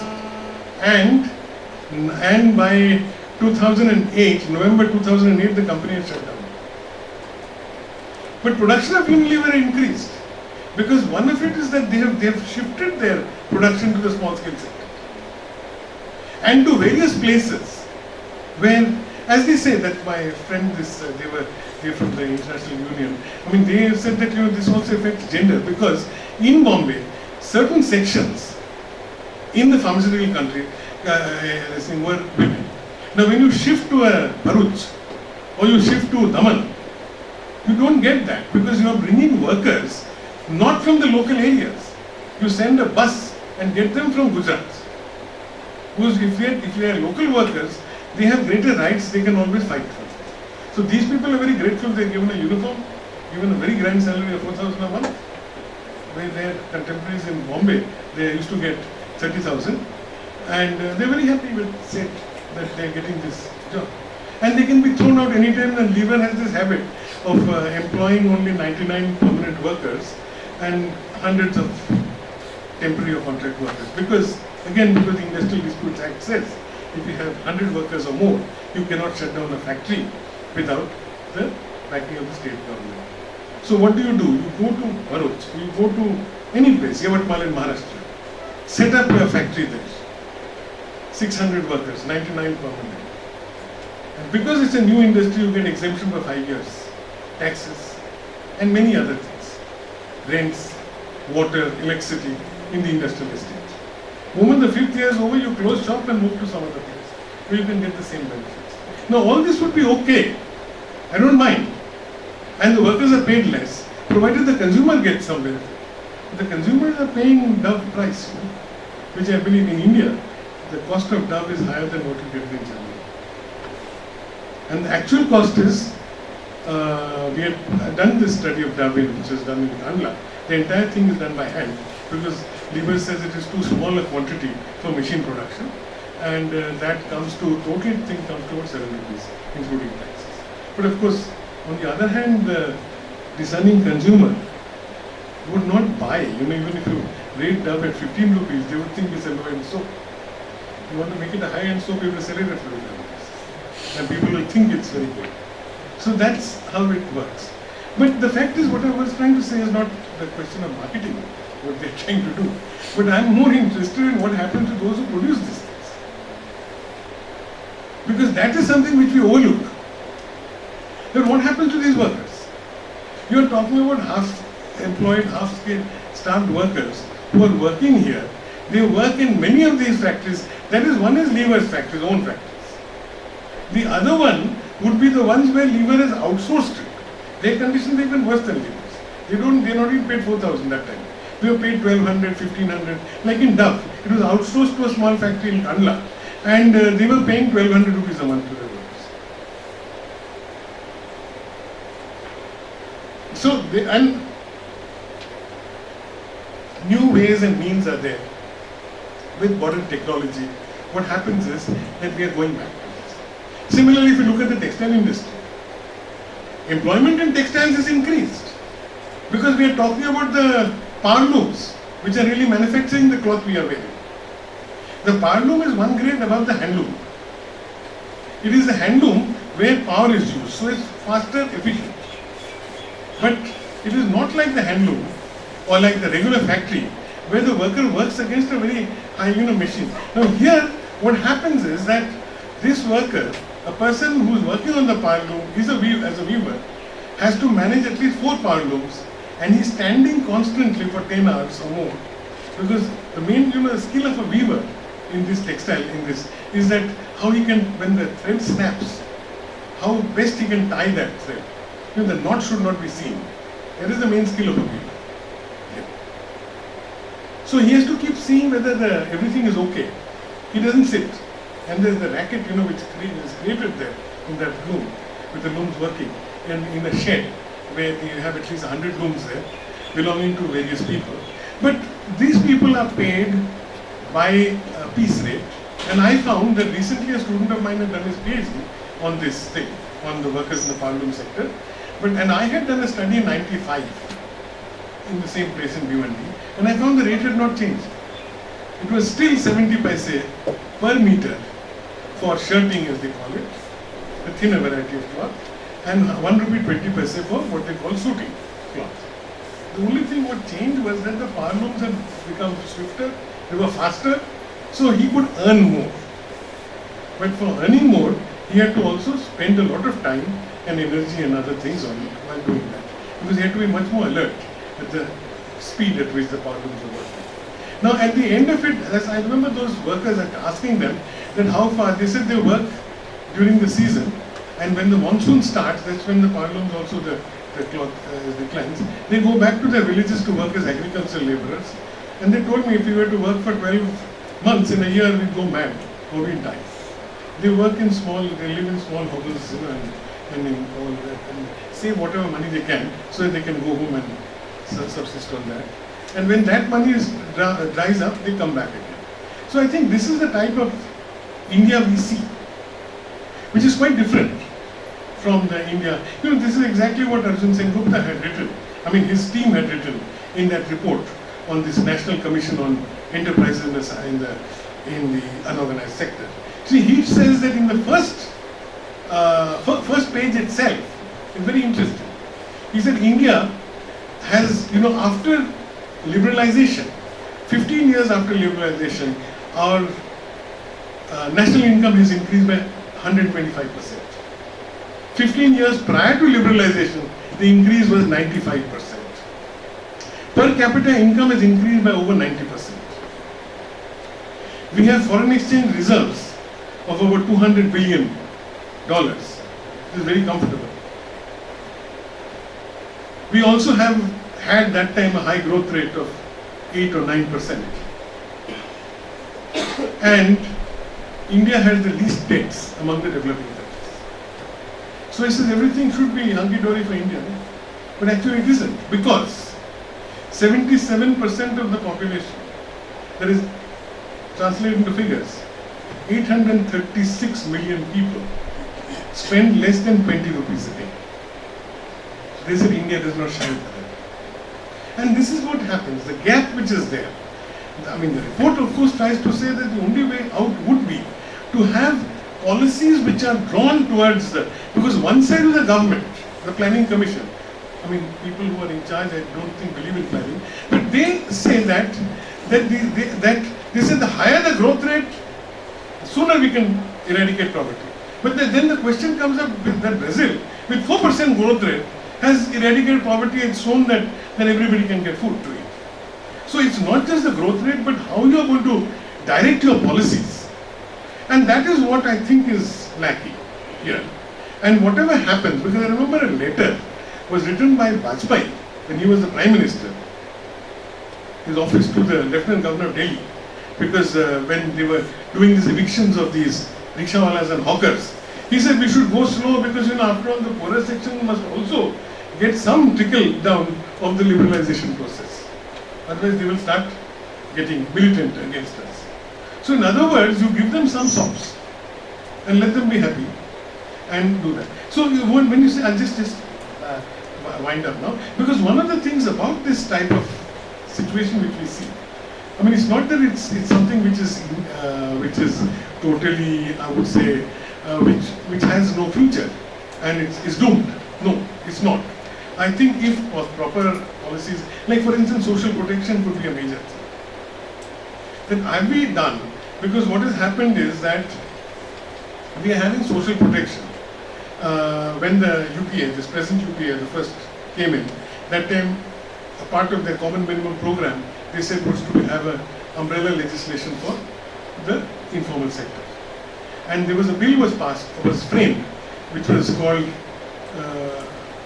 B: and by 2008, November 2008, the company had shut down. But production of Unilever increased, because one of it is that they have shifted their production to the small scale sector and to various places where, as they say, that my friend, they're from the International Union. I mean, they have said that this also affects gender, because in Bombay, certain sections in the pharmaceutical country were women. Now, when you shift to a Bharuch or you shift to Daman, you don't get that, because you are bringing workers not from the local areas. You send a bus and get them from Gujarat. Because if they are local workers, they have greater rights, they can always fight for it. So these people are very grateful. They are given a uniform, given a very grand salary of 4,000 a month. Where their contemporaries in Bombay, they used to get 30,000, and they are very happy with say that they are getting this job. And they can be thrown out anytime, and Lever has this habit of employing only 99 permanent workers and hundreds of temporary or contract workers. Because the Industrial Disputes Act says if you have 100 workers or more, you cannot shut down a factory without the backing of the state government. So what do? You go to Bharuch, you go to any place, Yavatmal in Maharashtra, set up a factory there. 600 workers, 99 permanent. And because it's a new industry, you get exemption for 5 years, taxes, and many other things. Rents, water, electricity in the industrial estate. The moment the 5th year is over, you close shop and move to some other place, where you can get the same benefits. Now all this would be okay. I don't mind. And the workers are paid less. provided the consumer gets some benefit. The consumers are paying Dove price, which I believe in India, the cost of Dove is higher than what you get in Germany. And the actual cost is, we have done this study of Dove, which was done in Kandla. The entire thing is done by hand because Lieber says it is too small a quantity for machine production, and that comes to, total thing comes to about 7 rupees, including taxes. But of course, on the other hand, the discerning consumer would not buy, even if you rate Dove at 15 rupees, they would think it's a low-end soap. You want to make it a high-end soap, you have to sell it at 15 rupees. And people will think it's very good. So that's how it works. But the fact is, what I was trying to say is not the question of marketing, what they're trying to do. But I'm more interested in what happens to those who produce these things. Because that is something which we overlook. Then what happens to these workers? You're talking about half-employed, half-staffed workers who are working here. They work in many of these factories. That is, one is Lever's factories, own factories. The other one would be the ones where Lever has outsourced it. Their conditions are even worse than Lever's. They're not even paid 4,000 that time. They were paid 1,200, 1,500. Like in Dove, it was outsourced to a small factory in Kandla, and they were paying 1,200 rupees a month to their workers. So, and new ways and means are there. With modern technology, what happens is that we are going back to this. Similarly, if you look at the textile industry, employment in textiles is increased because we are talking about the power looms, which are really manufacturing the cloth we are wearing. The power loom is one grade above the handloom. It is the handloom where power is used, so it's faster, efficient. But it is not like the handloom or like the regular factory where the worker works against a very high machine. Now here, what happens is that this worker, a person who is working on the power loom, as a weaver, has to manage at least 4 power looms, and he's standing constantly for 10 hours or more. Because the main skill of a weaver in this textile, is that how he can, when the thread snaps, how best he can tie that thread. The knot should not be seen. That is the main skill of a weaver. Yeah. So he has to keep seeing whether everything is okay. He doesn't sit. And there's the racket, which is created there in that loom, with the looms working, and in a shed where you have at least 100 looms there, belonging to various people. But these people are paid by a piece rate, and I found that recently a student of mine had done his PhD on this thing, on the workers in the power loom sector. And I had done a study in 95 in the same place in B1D, and I found the rate had not changed. It was still 70 paise per meter for shirting, as they call it, the thinner variety of cloth, and 1 rupee 20 paise for what they call suiting cloth. The only thing what changed was that the power looms had become swifter, they were faster, so he could earn more. But for earning more, he had to also spend a lot of time and energy and other things on it while doing that. Because he had to be much more alert at the speed at which the power looms were working. Now at the end of it, as I remember those workers asking them that how far, they said they work during the season, and when the monsoon starts, that's when the power looms also the cloth declines. They go back to their villages to work as agricultural laborers, and they told me if we were to work for 12 months in a year, we'd go mad or we'd die. They work in they live in small hovels, and in all that, and save whatever money they can so that they can go home and subsist on that. And when that money dries up, they come back again. So I think this is the type of India we see, which is quite different from the India. This is exactly what Arjun Sen Gupta had written. I mean, his team had written in that report on this National Commission on Enterprises in the unorganized sector. See, he says that in the first page itself is very interesting. He said India has, after liberalization, 15 years after liberalization, our national income has increased by 125%. 15 years prior to liberalization, the increase was 95%. Per capita income has increased by over 90%. We have foreign exchange reserves of over $200 billion. This is very comfortable. We also have had that time a high growth rate of 8 or 9%. And India has the least debts among the developing countries. So he says everything should be hunky-dory for India. No? But actually it isn't, because 77% of the population, that is translated into figures, 836 million people spend less than 20 rupees a day. So they said India does not shine for them. And this is what happens, the gap which is there. I mean, the report of course tries to say that the only way out would be to have policies which are drawn towards the, because one side of the government, the planning commission, I mean, people who are in charge, I don't think believe in planning, but they say that they say the higher the growth rate, sooner we can eradicate poverty. But then the question comes up that Brazil, with 4% growth rate, has eradicated poverty and shown that everybody can get food to eat. So it's not just the growth rate, but how you are going to direct your policies. And that is what I think is lacking here. And whatever happens, because I remember a letter was written by Vajpayee when he was the Prime Minister, his office, to the Lieutenant Governor of Delhi, because when they were doing these evictions of these rickshawalas and hawkers, he said we should go slow because after all the poorer section must also get some trickle down of the liberalization process. Otherwise they will start getting militant against us. So in other words, you give them some sops and let them be happy and do that. So when you say, I'll just wind up now, because one of the things about this type of situation which we see, I mean, it's not that it's something which is totally, I would say, which has no future and it's doomed. No, it's not. I think if proper policies, like for instance, social protection could be a major thing. Then have we done? Because what has happened is that we are having social protection. When the UPA, this present UPA, the first came in, that time a part of their common minimum program, they said was to have an umbrella legislation for the informal sector. And there was a bill was passed, was framed, which was called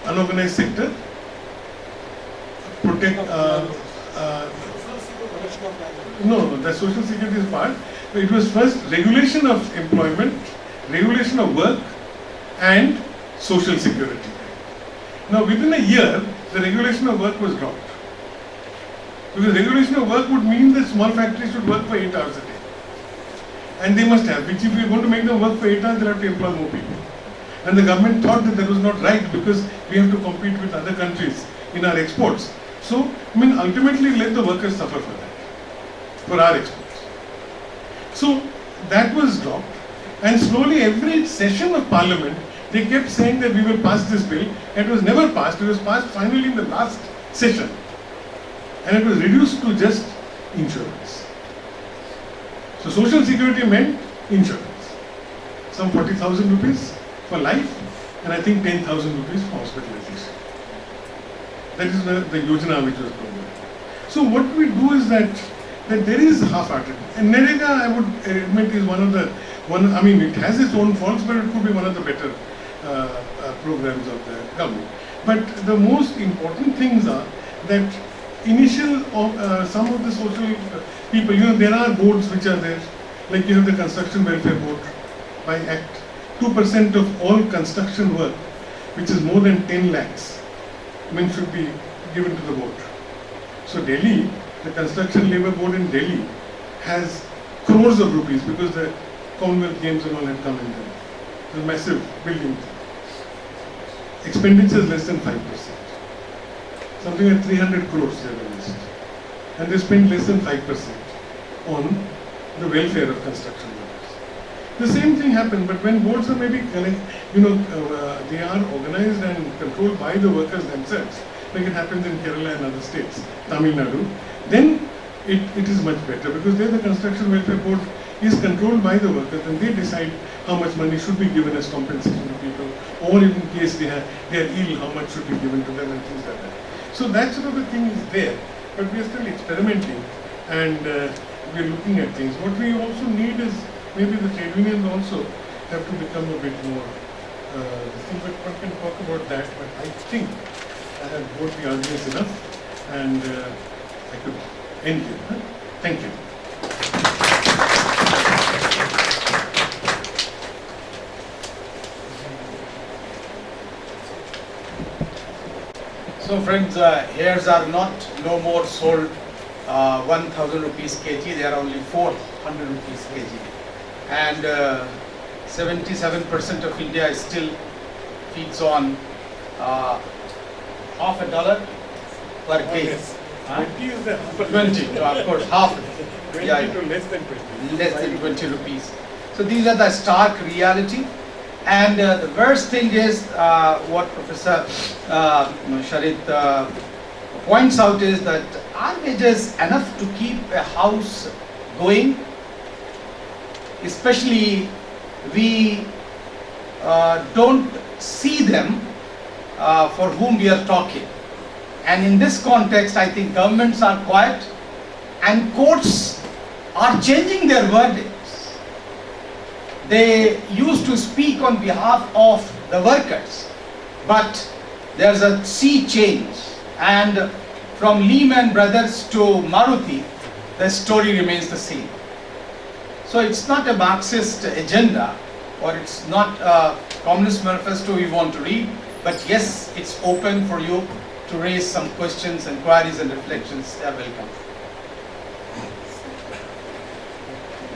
B: unorganized sector protect. No, the social security is part. It was first regulation of employment, regulation of work, and social security. Now, within a year, the regulation of work was dropped. Because regulation of work would mean that small factories should work for 8 hours a day. And they must have, which if we are going to make them work for 8 hours, they'll have to employ more people. And the government thought that was not right because we have to compete with other countries in our exports. So, I mean, ultimately let the workers suffer for that, for our exports. So, that was dropped. And slowly every session of parliament, they kept saying that we will pass this bill. It was never passed. It was passed finally in the last session. And it was reduced to just insurance. So social security meant insurance. Some 40,000 rupees for life, and I think 10,000 rupees for hospitalization. That is the Yojana which was provided. So what we do is that there is half-hearted. And NREGA, I would admit, is I mean, it has its own faults, but it could be one of the better programs of the government. But the most important things are that some of the social people, there are boards which are there, like you have the Construction Welfare Board. By Act, 2% of all construction work, which is more than 10 lakhs, should be given to the board. So Delhi, the Construction Labour Board in Delhi has crores of rupees because the Commonwealth Games and all had come in there. It's a massive building. Expenditure is less than 5%. Something like 300 crores they have invested. And they spend less than 5% on the welfare of construction workers. The same thing happened, but when boards are maybe, they are organized and controlled by the workers themselves, like it happens in Kerala and other states, Tamil Nadu, then it is much better because there the Construction Welfare Board is controlled by the workers and they decide how much money should be given as compensation to people, or in case they are ill, how much should be given to them and things like that. So that sort of a thing is there, but we are still experimenting and we are looking at things. What we also need is maybe the trade unions also have to become a bit more, but one can talk about that, but I think I have bored the audience enough, and I could end here. Huh? Thank you.
A: So friends, hairs are no more sold 1000 rupees kg, they are only 400 rupees kg. And 77% of India still feeds on half a dollar per kg.
B: 20 is the
A: 20, of course, half.
B: 20
A: Yeah,
B: to less than 20.
A: less than 20 rupees. So these are the stark reality. And the worst thing is what Professor Sharit points out is that are wages enough to keep a house going? Especially we don't see them for whom we are talking. And in this context, I think governments are quiet and courts are changing their verdicts. They used to speak on behalf of the workers, but there's a sea change. And from Lehman Brothers to Maruti, the story remains the same. So it's not a Marxist agenda, or it's not a Communist manifesto we want to read, but yes, it's open for you to raise some questions, inquiries and reflections. They are welcome.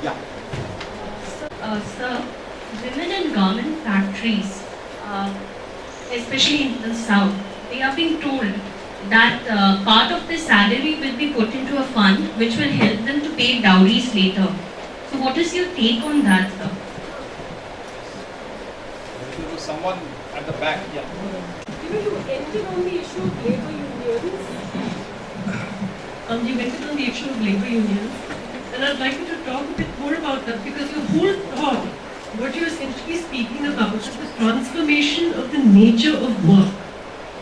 A: Yeah.
C: Sir, women in garment factories, especially in the south, they are being told that part of their salary will be put into a fund which will help them to pay dowries later. So what is your take on that, sir?
A: Someone at the back. Yeah.
D: You ended on the issue of labor unions.
E: You ended on the issue of labor unions, and I'd like you to talk a bit more about that, because your whole thought, what you're essentially speaking about, is the transformation of the nature of work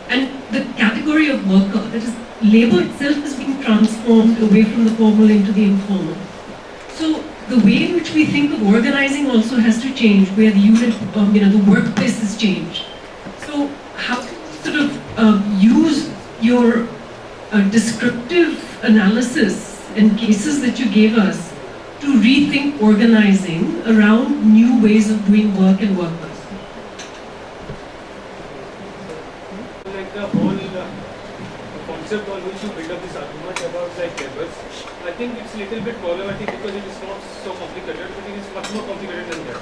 E: and the category of worker. That is, labor itself is being transformed away from the formal into the informal. So the way in which we think of organizing also has to change, where the unit, the workplace has changed. So how can you sort of use your descriptive analysis and cases that you gave us to rethink organizing around new ways of doing work and workers?
F: Like the whole concept on which you build up this argument about like labors, I think it's a little bit problematic because it is not so complicated, but it is much more complicated than that.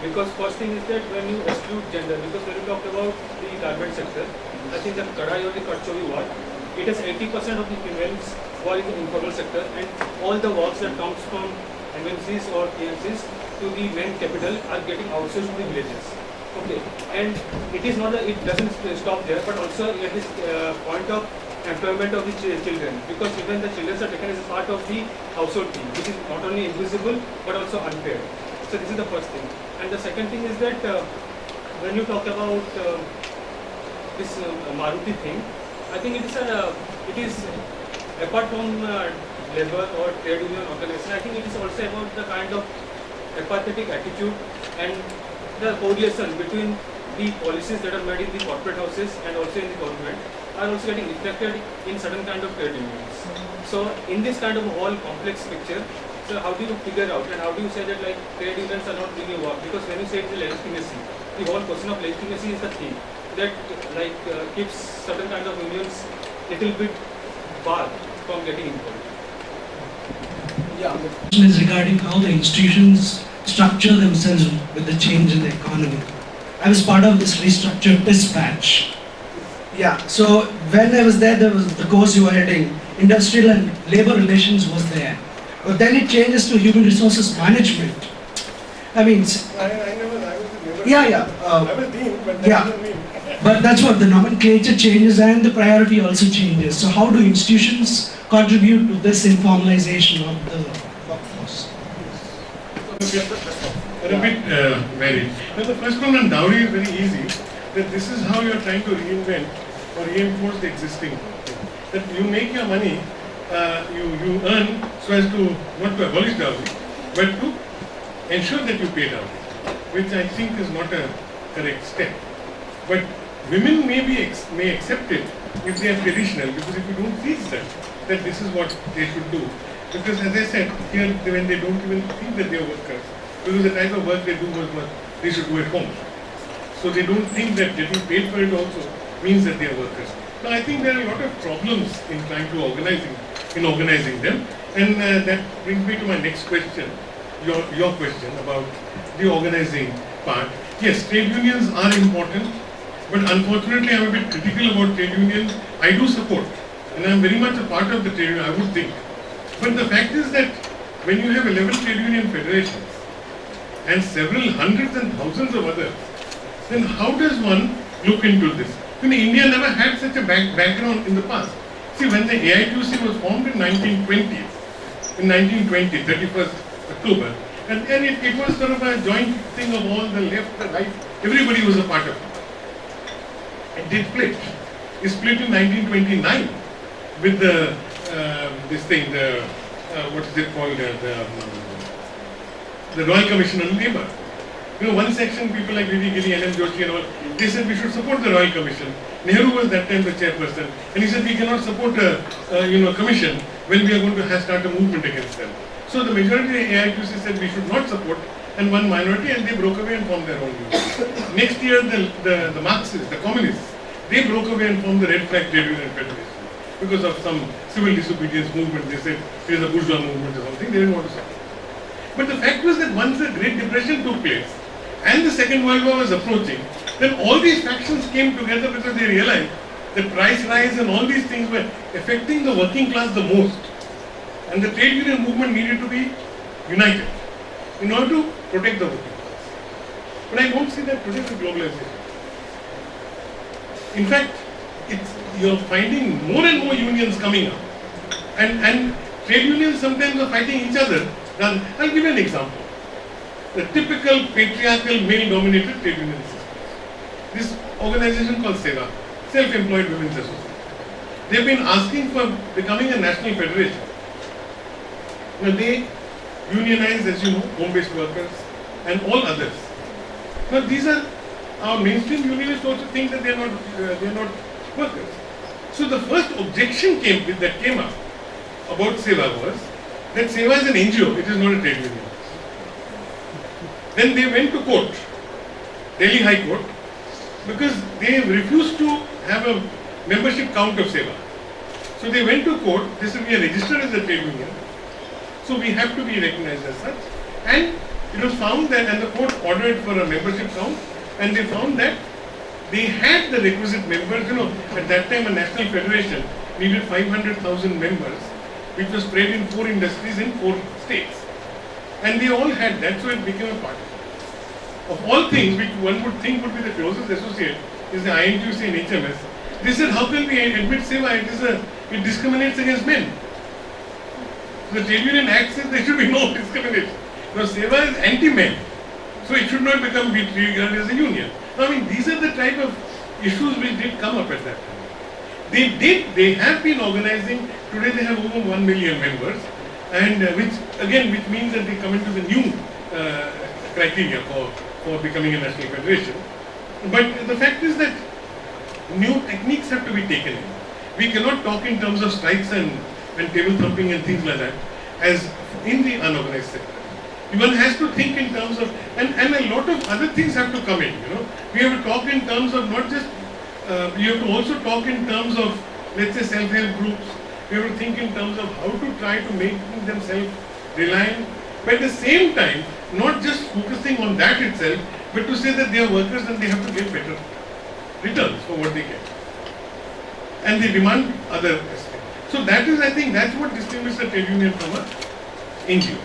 F: Because first thing is that when you exclude gender, because when you talk about the garment sector, I think the kadai or the kachori work, it has 80% of the females who are in the informal sector, and all the works that comes from MNCs or KMCs to the main capital are getting outsourced to the villages. Okay, and it is not that it doesn't stop there, but also at this point of employment of the children, because even the children are taken as a part of the household team, which is not only invisible but also unfair. So this is the first thing. And the second thing is that when you talk about this Maruti thing, I think it is apart from labor or trade union organization, I think it is also about the kind of apathetic attitude and the correlation between the policies that are made in the corporate houses and also in the government are also getting reflected in certain kind of trade unions. So in this kind of whole complex picture, so how do you figure out and how do you say that like trade unions are not doing your work? Because when you say it's the legitimacy, the whole question of legitimacy is the thing that keeps certain kind of unions little bit barred from getting involved.
A: Yeah.
G: Is regarding how the institutions structure themselves with the change in the economy. I was part of this restructured dispatch. Yeah, so when I was there was the course you were heading, industrial and labor relations was there. But then it changes to human resources management. I mean,
B: I was never.
G: yeah.
B: I was dean, but that
G: Yeah.
B: doesn't mean.
G: But that's what the nomenclature changes and the priority also changes. So how do institutions contribute to this informalization of the workforce?
B: They're a bit varied. Now the first one on dowry is very easy. That this is how you are trying to reinvent or reinforce the existing thing. That you make your money, you earn so as to not to abolish dowry, but to ensure that you pay dowry, which I think is not a correct step. But women may accept it if they are traditional, because if you don't teach them that this is what they should do, because as I said, here when they don't even think that they are workers, because the type of work they do was what they should do at home. So they don't think that getting paid for it also means that they are workers. Now I think there are a lot of problems in trying to organizing them, and that brings me to my next question, your question about the organizing part. Yes, trade unions are important, but unfortunately I am a bit critical about trade unions. I do support, and I am very much a part of the trade union, I would think. But the fact is that when you have 11 trade union federations and several hundreds and thousands of others, then how does one look into this? India never had such a background in the past. See, when the AITUC was formed in 1920, 31st October, and then it was sort of a joint thing of all the left, the right, everybody was a part of it. It did split. It split in 1929 with the, what is it called, the Royal Commission on Labour. One section, people like Vidi Giri, N.M. Joshi and all, they said we should support the Royal Commission. Nehru was that time the chairperson, and he said we cannot support a commission when we are going to start a movement against them. So the majority of the AITUC said we should not support, and one minority, and they broke away and formed their own union. Next year, the Marxists, the communists, they broke away and formed the Red Flag Trade Union Federation. Because of some civil disobedience movement, they said it is a bourgeois movement or something, they didn't want to support. But the fact was that once the Great Depression took place, and the Second World War was approaching, then all these factions came together because they realized that price rise and all these things were affecting the working class the most. And the trade union movement needed to be united in order to protect the working class. But I don't see that today with globalization. In fact, you're finding more and more unions coming up. And trade unions sometimes are fighting each other. Now, I'll give you an example. The typical patriarchal male-dominated trade union system. This organization called SEWA, Self-Employed Women's Association. They've been asking for becoming a national federation. Now they unionize, as you know, home-based workers and all others. Now these are our mainstream unionists also think that they are not workers. So the first objection that came up about SEWA was that SEWA is an NGO, it is not a trade union. Then they went to court, Delhi High Court, because they refused to have a membership count of SEWA. So they went to court, they said we are registered as a trade union, so we have to be recognized as such. And it was found that, and the court ordered for a membership count, and they found that they had the requisite members. At that time a national federation needed 500,000 members, which was spread in 4 industries in 4 states. And they all had that, so it became a part of it. Of all things, which one would think would be the closest associate, is the INTUC and HMS. They said, how can we admit SEWA? It discriminates against men. The Trade Union Act says there should be no discrimination. Now SEWA is anti-men, so it should not become regarded as a union. Now, these are the type of issues which did come up at that time. They have been organizing. Today they have over 1 million members, and which means that they come into the new criteria for becoming a national federation. But the fact is that new techniques have to be taken in. We cannot talk in terms of strikes and table thumping and things like that as in the unorganized sector. One has to think in terms of, and a lot of other things have to come in. We have to talk in terms of not just, we have to also talk in terms of, let's say, self-help groups. We have to think in terms of how to try to make them self-reliant, but at the same time, not just focusing on that itself, but to say that they are workers and they have to get better returns for what they get. And they demand other aspects. So that is, I think, that's what distinguishes a trade union from a NGO.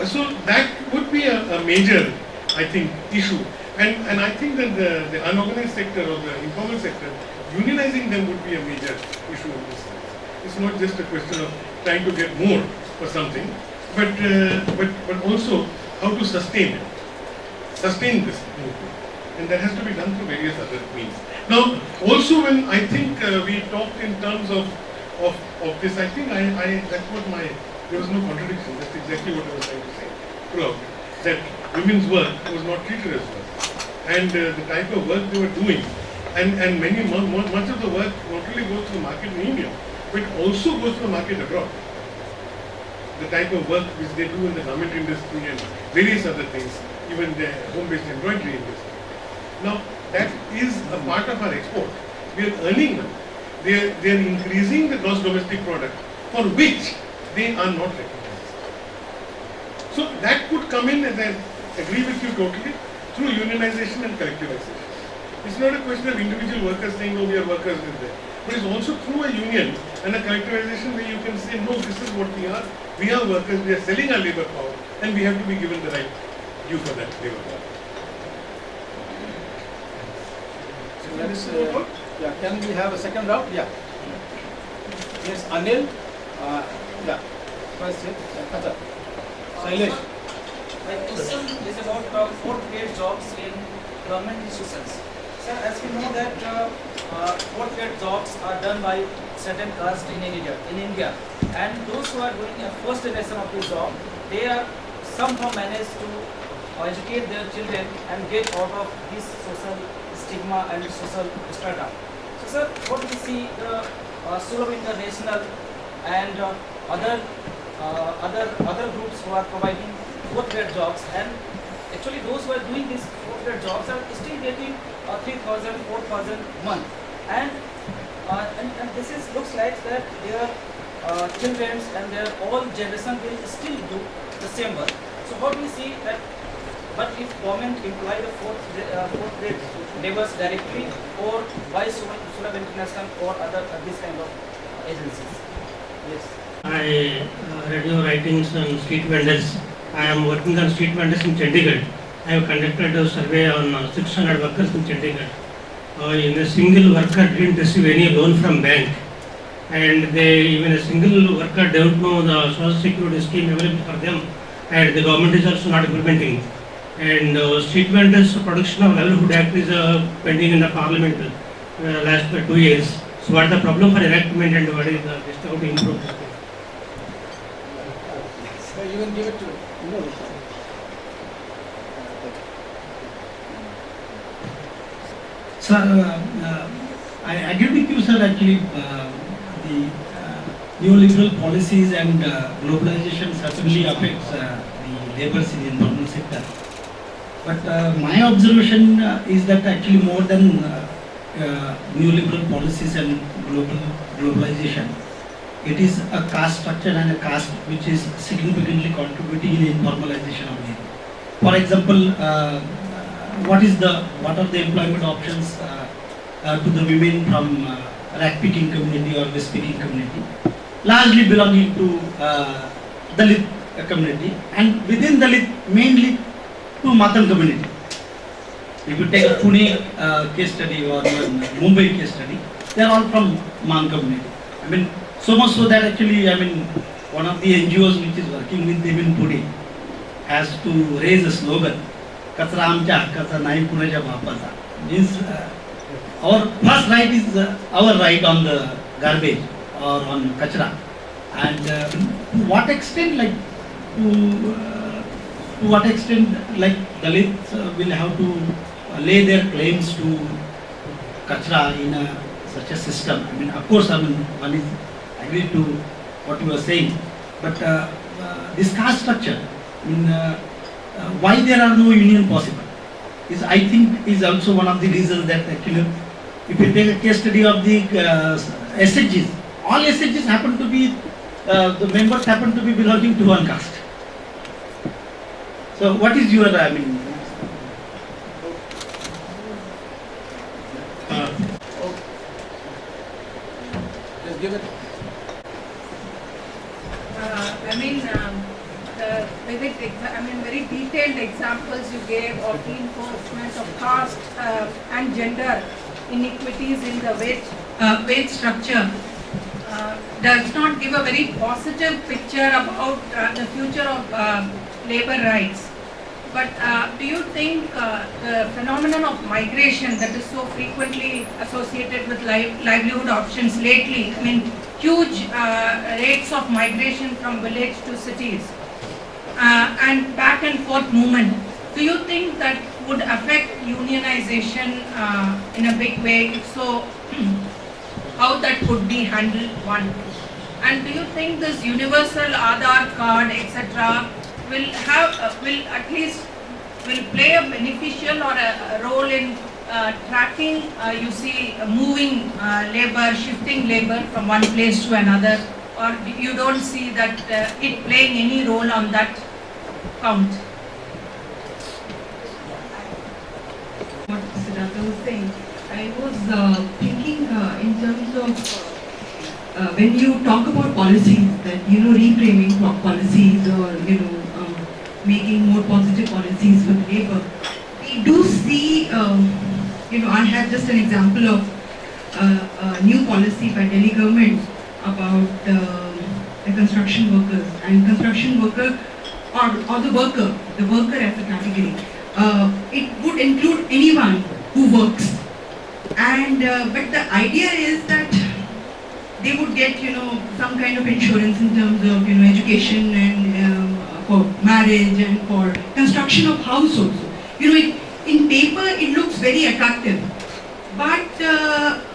B: So that would be a major, I think, issue. And I think that the unorganized sector or the informal sector, unionizing them would be a major issue in this sense. It's not just a question of trying to get more for something, but also how to sustain this movement. And that has to be done through various other means. Now, also when I think we talked in terms of this, I think that's what there was no contradiction. That's exactly what I was trying to say throughout. That women's work was not treated as work. And the type of work they were doing And much of the work not only goes to the market in India, but also goes to the market abroad. The type of work which they do in the garment industry and various other things, even the home-based embroidery industry. Now, that is a part of our export. We are earning money. They are increasing the gross domestic product, for which they are not recognized. So that could come in, as I agree with you totally, through unionization and collectivization. It's not a question of individual workers saying, oh, we are workers in there. But it's also through a union and a collectivization where you can say, no, this is what we are. We are workers, we are selling our labor power, and we have to be given the right due for that labor power.
H: So let's, yeah, can we have a second round? Yeah. Yes, Anil. Yeah. First, yeah. Shailesh.
I: My question is about fourth grade jobs in government institutions. Sir, as we know that fourth grade jobs are done by certain caste in India, and those who are doing a first generation of this job, they are somehow managed to educate their children and get out of this social stigma and social strata. So, sir, what we see the Sulab International and other groups who are providing fourth grade jobs, and actually those who are doing these fourth grade jobs are still getting 3,000, 4,000 a month, and this looks like that their children and their all generation will still do the same work. So how do we see that? But if government employ the fourth grade laborers directly, or why Sulab International or other this kind of agencies? Yes.
J: I read your writings on street vendors. I am working on street vendors in Chandigarh. I have conducted a survey on 600 workers in Chandigarh. In a single worker didn't receive any loan from bank, and even a single worker don't know the social security scheme available for them, and the government is also not implementing. And street vendors production of livelihood act is pending in the parliament last 2 years. So what is the problem for enactment, and what is just how to improve this thing?
H: So you can give it to no.
G: Sir, I agree with you, sir. Actually, the neoliberal policies and globalization certainly affects the laborers in the informal sector. But my observation is that actually more than neoliberal policies and globalization, it is a caste structure and a caste which is significantly contributing in the informalization of labor. For example, what are the employment options to the women from rag picking community or vest picking community, largely belonging to Dalit community, and within Dalit mainly to Matan community. If you take a Pune case study or even Mumbai case study, they are all from Man community. I mean, so much so that actually, I mean, one of the NGOs which is working with them in Pune has to raise a slogan, Kachra amcha hakkacha nahi punecha bapacha. Means our first right is our right on the garbage or on kachra, and to what extent, like to what extent, like Dalits will have to lay their claims to kachra in such a system. I mean, of course, I mean, one is agreed to what you are saying, but this caste structure, I mean, why there are no union possible is, I think, is also one of the reasons that actually, if you take a case study of the SHGs, all SHGs happen to be, the members happen to be belonging to one caste. So what is your, I mean,
H: Just give it.
K: Very detailed examples you gave of reinforcement of caste and gender inequities in the wage structure does not give a very positive picture about the future of labor rights. But do you think the phenomenon of migration that is so frequently associated with livelihood options lately, I mean, huge rates of migration from village to cities, and back and forth movement, do you think that would affect unionization in a big way? If so, how that could be handled, one? And do you think this universal Aadhaar card, etc., will at least play a beneficial or a role in tracking, you see, moving labor, shifting labor from one place to another, or you don't see that it playing any role on that count?
L: What Siddhartha was saying, I was thinking in terms of when you talk about policies, that reframing policies, or making more positive policies with labor, we do see, I had just an example of a new policy by Delhi government about the construction workers, and construction worker or the worker as a category. It would include anyone who works, and but the idea is that they would get some kind of insurance in terms of education and for marriage and for construction of house also. In paper it looks very attractive, but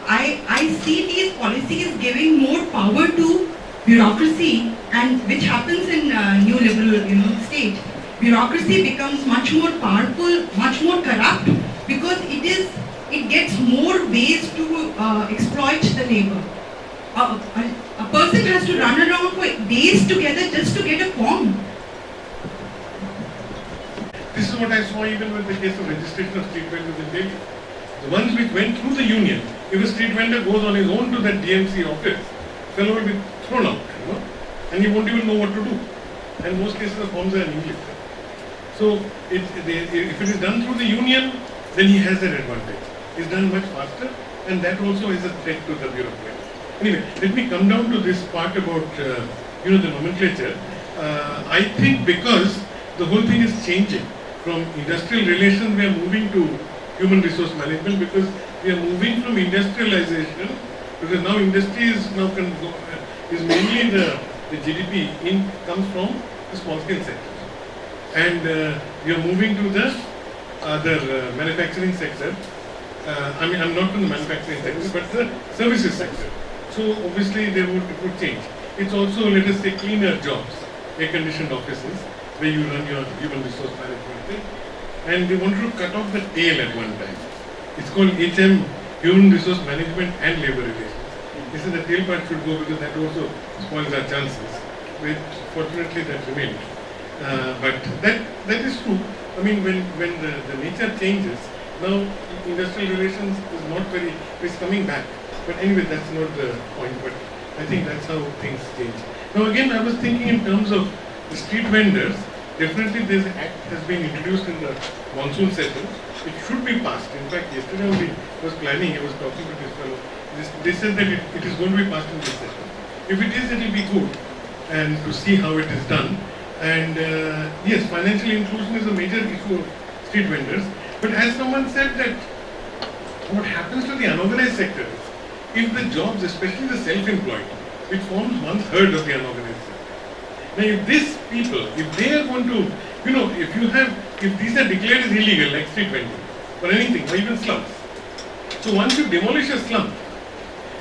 L: I see these policies giving more power to bureaucracy, and which happens in new liberal state. Bureaucracy becomes much more powerful, much more corrupt, because it gets more ways to exploit the labor. A person has to run around for days together just to get a form.
B: This is what I saw even with the case of registration of street vendors in Delhi. The ones which went through the union, if a street vendor goes on his own to that DMC office, fellow will be thrown out, and he won't even know what to do. And in most cases the forms are in English. So if it is done through the union, then he has that advantage. It's done much faster, and that also is a threat to the bureaucracy. Anyway, let me come down to this part about the nomenclature. I think because the whole thing is changing from industrial relations, we are moving to human resource management, because we are moving from industrialization, because now industry is mainly the GDP comes from the small scale sector, and we are moving to the other manufacturing sector. I'm not from the manufacturing sector, but the services sector. So obviously it would change. It's also, let us say, cleaner jobs, air-conditioned offices, where you run your human resource management thing, and they wanted to cut off the tail at one time. It's called HM, Human Resource Management and Labor Relations. This is the tail part should go, because that also spoils our chances. But fortunately that remained. But that is true. I mean, when the nature changes, now industrial relations is coming back. But anyway, that's not the point, but I think that's how things change. Now again, I was thinking in terms of the street vendors. Definitely this act has been introduced in the monsoon session. It should be passed. In fact, yesterday when I was planning, I was talking to this fellow. They said that it is going to be passed in this session. If it is, it will be good, and to see how it is done. And yes, financial inclusion is a major issue of street vendors. But as someone said, that what happens to the unorganized sector is, if the jobs, especially the self-employed, which forms 1/3 of the unorganized sector. Now if these people, if they are going to, if these are declared as illegal, like street vending, or anything, or even slums. So once you demolish a slum,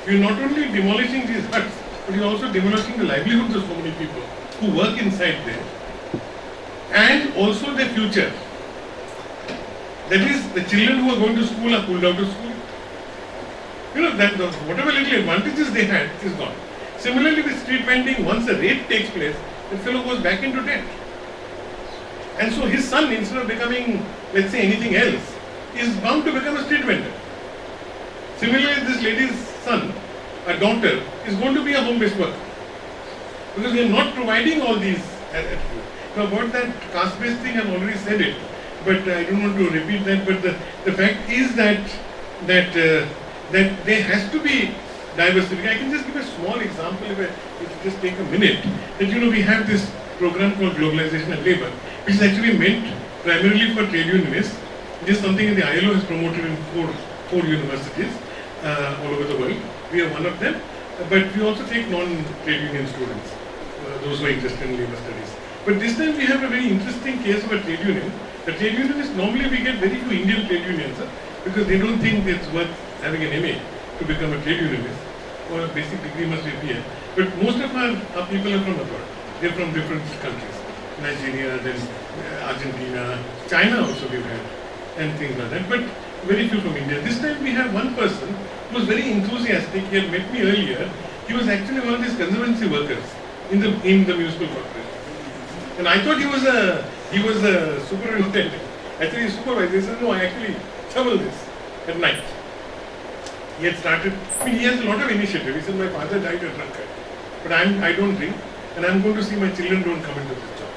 B: you're not only demolishing these huts, but you're also demolishing the livelihoods of so many people who work inside there, and also their future. That is, the children who are going to school are pulled out of school. That whatever little advantages they had is gone. Similarly with street vending, once a raid takes place, the fellow goes back into debt. And so his son, instead of becoming, let's say, anything else, is bound to become a street vendor. Similarly, this lady's son, a daughter, is going to be a home-based worker. Because we are not providing all these attributes. Now about that caste-based thing, I've already said it, but I don't want to repeat that. But the fact is that there has to be diversity. I can just give a small example, if it just take a minute. That we have this program called Globalization and Labor, which is actually meant primarily for trade unionists. It is something that the ILO has promoted in four universities all over the world. We are one of them, but we also take non-trade union students, those who are interested in labor studies. But this time we have a very interesting case of a trade union The trade unionists, normally we get very few Indian trade unions, because they don't think it's worth having an MA to become a trade unionist, or a basic degree must be here. But most of our people are from abroad. They're from different countries. Nigeria, then Argentina, China also we've had, and things like that. But very few from India. This time we have one person who was very enthusiastic. He had met me earlier. He was actually one of these conservancy workers in the municipal corporation. And I thought he was a superintendent. Actually, supervisor. He said, no, I actually shovel this at night. He had started, he has a lot of initiative. He said, my father died a drunkard, but I don't drink, and I'm going to see my children don't come into this job.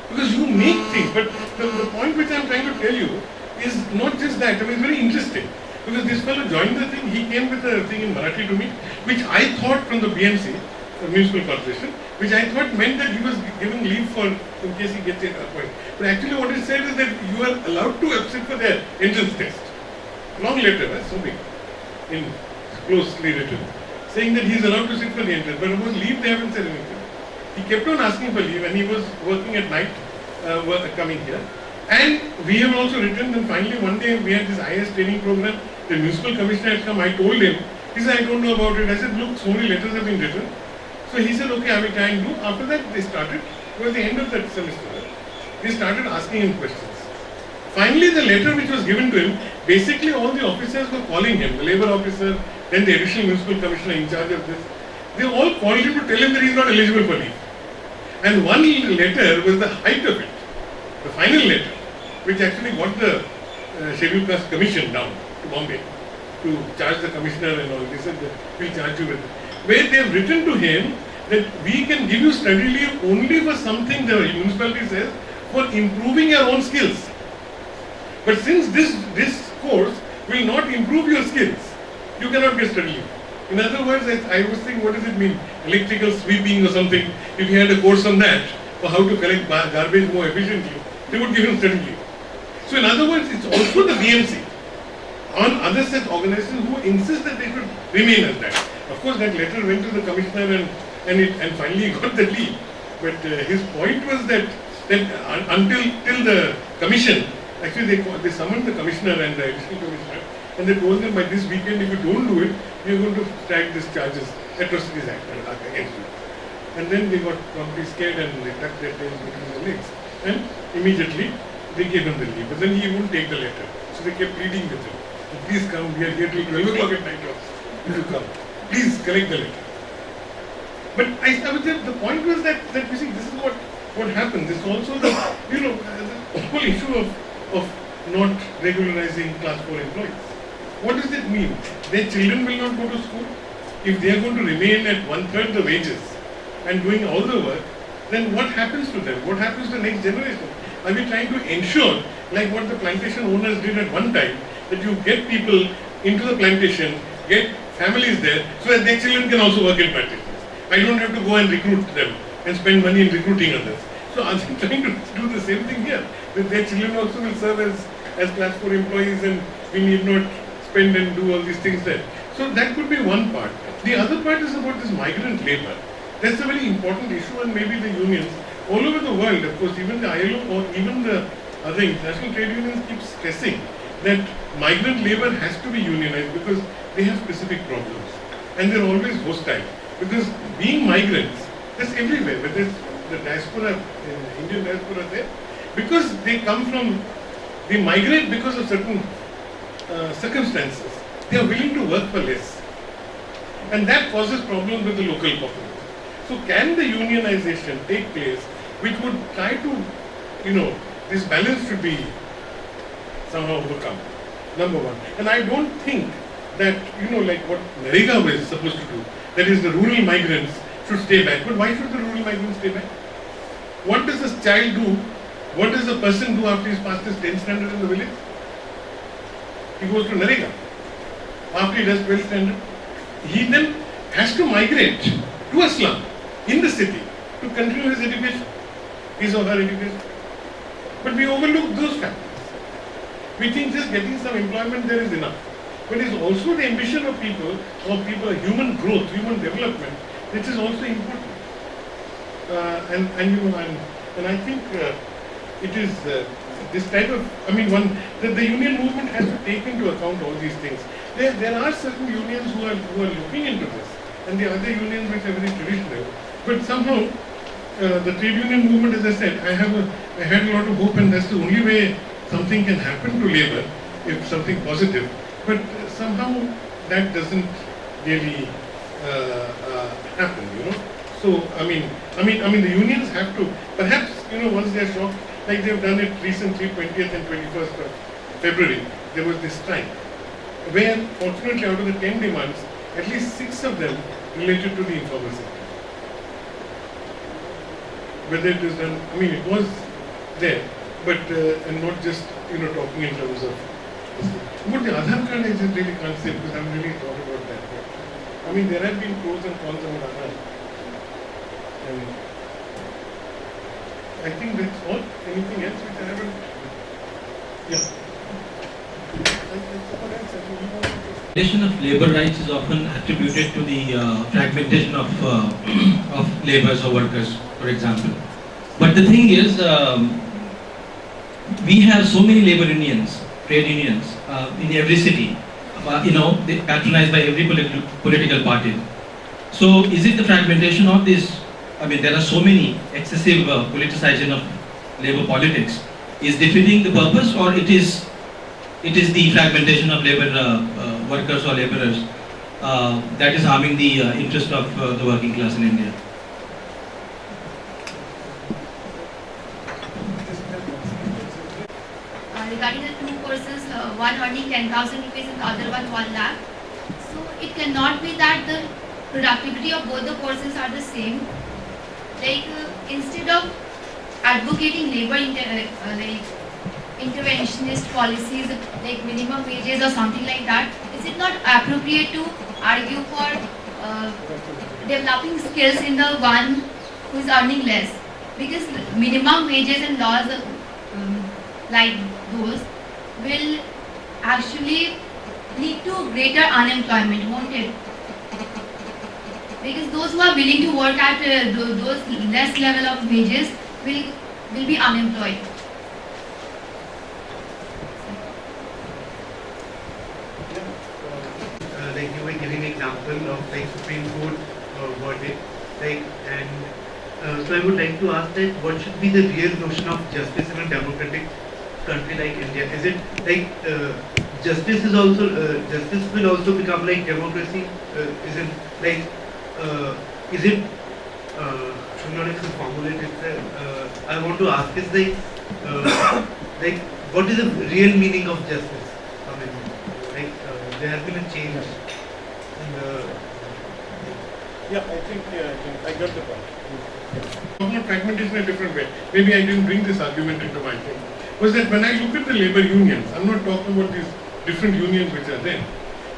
B: Because you make things, but the point which I'm trying to tell you is not just that. I mean, it's very interesting. Because this fellow joined the thing, he came with a thing in Marathi to me, which I thought from the BMC, the Municipal Corporation, which I thought meant that he was giving leave for, in case he gets a point. But actually what it said is that you are allowed to absent for their entrance test. Long letter, so big, in closely written, saying that he is allowed to sit for the entrance. But about leave, they haven't said anything. He kept on asking for leave, and he was working at night, coming here. And we have also written, and finally one day we had this IS training program. The municipal commissioner had come. I told him, he said, I don't know about it. I said, look, so many letters have been written. So he said, okay, I will try and do. After that, they started, towards the end of that semester, they started asking him questions. Finally, the letter which was given to him, basically all the officers were calling him, the labor officer, then the additional municipal commissioner in charge of this. They all called him to tell him that he is not eligible for leave. And one letter was the height of it, the final letter, which actually got the Scheduled Caste Commission down to Bombay to charge the commissioner and all. They said that we'll charge you with it. Where they have written to him that we can give you study leave only for something the municipality says for improving your own skills. But since this course will not improve your skills, you cannot get study leave. In other words, I was thinking, what does it mean? Electrical sweeping or something. If you had a course on that, for how to collect garbage more efficiently, they would give him study leave. So in other words, it's also the BMC on other such organizations who insist that they should remain as that. Of course, that letter went to the commissioner and finally got the leave. But his point was that till the commission, actually they summoned the commissioner and the additional commissioner, and they told them by this weekend, if you don't do it, we are going to strike these charges, Atrocities Act against you. And then they got probably scared and they tucked their tails between their legs. And immediately they gave him the leave. But then he wouldn't take the letter. So they kept pleading with him. Please come, we are here till 12 o'clock at night. If you come, please collect the letter. But the point was that you see, this is what happens. It's also the whole issue of not regularizing class 4 employees. What does it mean? Their children will not go to school? If they are going to remain at 1/3 the wages and doing all the work, then what happens to them? What happens to the next generation? Are we trying to ensure, like what the plantation owners did at one time, that you get people into the plantation, get families there, so that their children can also work in plantations? I don't have to go and recruit them and spend money in recruiting others. So are they trying to do the same thing here? That their children also will serve as class 4 employees and we need not spend and do all these things there. So that could be one part. The other part is about this migrant labor. That's a very important issue, and maybe the unions all over the world, of course, even the ILO or even the other international trade unions keep stressing that migrant labor has to be unionized because they have specific problems and they're always hostile. Because being migrants, that's everywhere, whether it's the diaspora, Indian diaspora there, because they come from, they migrate because of certain circumstances. They are willing to work for less. And that causes problems with the local population. So can the unionization take place which would try to, this balance should be somehow overcome, number one. And I don't think that, like what Narega was supposed to do, that is the rural migrants should stay back. But why should the rural migrants stay back? What does a child do? What does a person do after he's passed his 10th standard in the village? He goes to Narega. After he does 12th standard, he then has to migrate to a slum in the city to continue his education, his or her education. But we overlook those factors. We think just getting some employment there is enough. But it's also the ambition of people, human growth, human development, which is also important. And I think it is this type of, the union movement has to take into account all these things. There are certain unions who are looking into this, and the other unions which are very traditional. But somehow, the trade union movement, as I said, I had a lot of hope, and that's the only way something can happen to labor, if something positive. But somehow that doesn't really happen, you know. So the unions have to, perhaps, once they are shocked, like they've done it recently, 20th and 21st of February, there was this strike, where fortunately out of the 10 demands, at least 6 of them related to the informal sector. Whether it is done, it was there, but and not just talking in terms of this. But the Aadhaar card, I just really can't say, because I haven't really thought about that. But, there have been pros and cons about Aadhaar, and I think that's all. Anything else which I haven't? Yeah.
M: Fragmentation of labor rights is often attributed to the fragmentation of laborers or workers, for example. But the thing is, we have so many labor unions, trade unions, in every city, they patronized by every political party. So is it the fragmentation of this? There are so many excessive politicization of labor politics. Is defeating the purpose, or it is the fragmentation of labor workers or laborers that is harming the interest of the working class in India?
N: Regarding the two courses, one earning 10,000 rupees and the other one 1 lakh. So it cannot be that the productivity of both the courses are the same. Like instead of advocating labor interventionist policies like minimum wages or something like that, is it not appropriate to argue for developing skills in the one who is earning less? Because minimum wages and laws like those will actually lead to greater unemployment, won't it? Because those who are willing to work at those less level of wages will be unemployed.
O: Like you were giving example of like Supreme Court verdict, so I would like to ask that what should be the real notion of justice in a democratic country like India? Is it like justice will also become like democracy? Is it like I'm not able to formulate it. I want to ask is like what is the real meaning of justice? There has been a change in the.
B: Yeah, I think I got the point. Talking about fragmentation in a different way. Maybe I didn't bring this argument into my thing. Was that when I look at the labor unions, I'm not talking about these different unions which are there.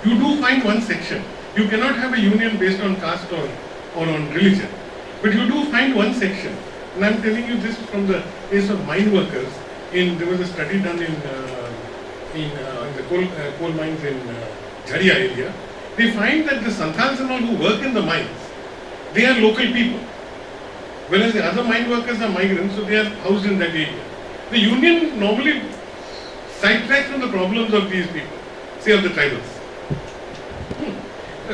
B: You do find one section. You cannot have a union based on caste or on religion. But you do find one section. And I'm telling you this from the case of mine workers. There was a study done in the coal mines in Jharia area. They find that the Santals and all who work in the mines, they are local people. Whereas the other mine workers are migrants, so they are housed in that area. The union normally sidetracks from the problems of these people, say of the tribals.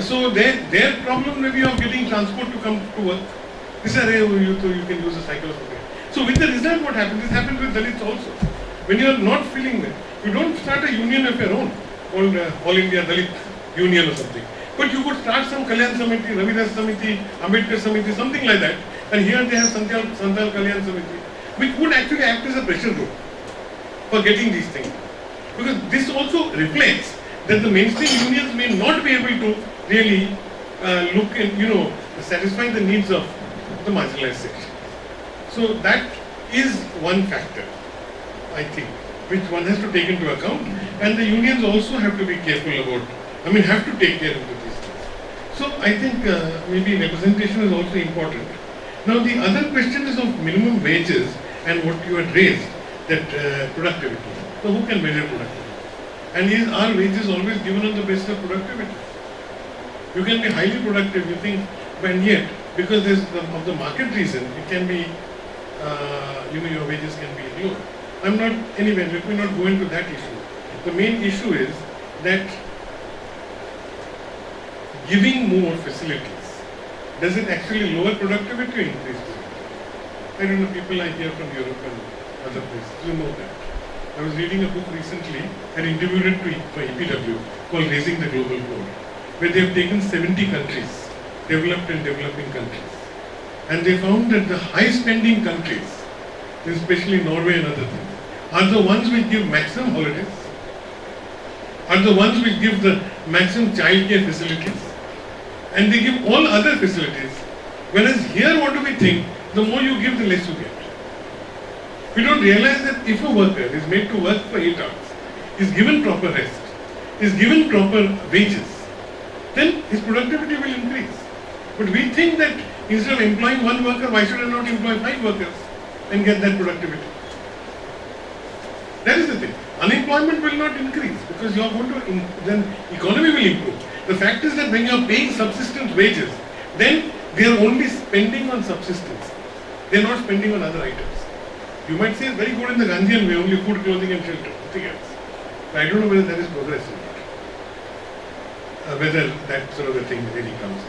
B: So their problem may be of getting transport to come to work. This is you can use a cycle or something. So with the result, what happens? This happens with Dalits also. When you are not feeling that, you don't start a union of your own, called All India Dalit Union or something. But you could start some Kalyan Samiti, Ravidas Samiti, Ambedkar Samiti, something like that. And here they have Santal Kalyan Samiti, which would actually act as a pressure group for getting these things. Because this also reflects that the mainstream unions may not be able to really look and, satisfy the needs of the marginalized section. So that is one factor, I think, which one has to take into account, and the unions also have to be careful about, have to take care of these things. So I think maybe representation is also important. Now the other question is of minimum wages and what you had raised, that productivity. So who can measure productivity? And are wages always given on the basis of productivity? You can be highly productive, you think, but yet, because of the market reason, it can be your wages can be low. I'm not, anyway, let me not go into that issue. The main issue is that giving more facilities, does it actually lower productivity or increase productivity? I don't know, people I hear from Europe and other places, you know that. I was reading a book recently and interviewed it for EPW called Raising the Global Code, where they have taken 70 countries, developed and developing countries, and they found that the high spending countries, especially Norway and other things, are the ones which give maximum holidays, are the ones which give the maximum childcare facilities, and they give all other facilities. Whereas here, what do we think? The more you give, the less you get. We don't realize that if a worker is made to work for 8 hours, is given proper rest, is given proper wages, then his productivity will increase. But we think that instead of employing one worker, why should I not employ 5 workers and get that productivity? That is the thing. Unemployment will not increase because you are going to, then economy will improve. The fact is that when you are paying subsistence wages, then they are only spending on subsistence. They are not spending on other items. You might say it's very good in the Gandhian way, only food, clothing and shelter, nothing else. But I don't know whether that is progress or not. Whether that sort of a thing really comes.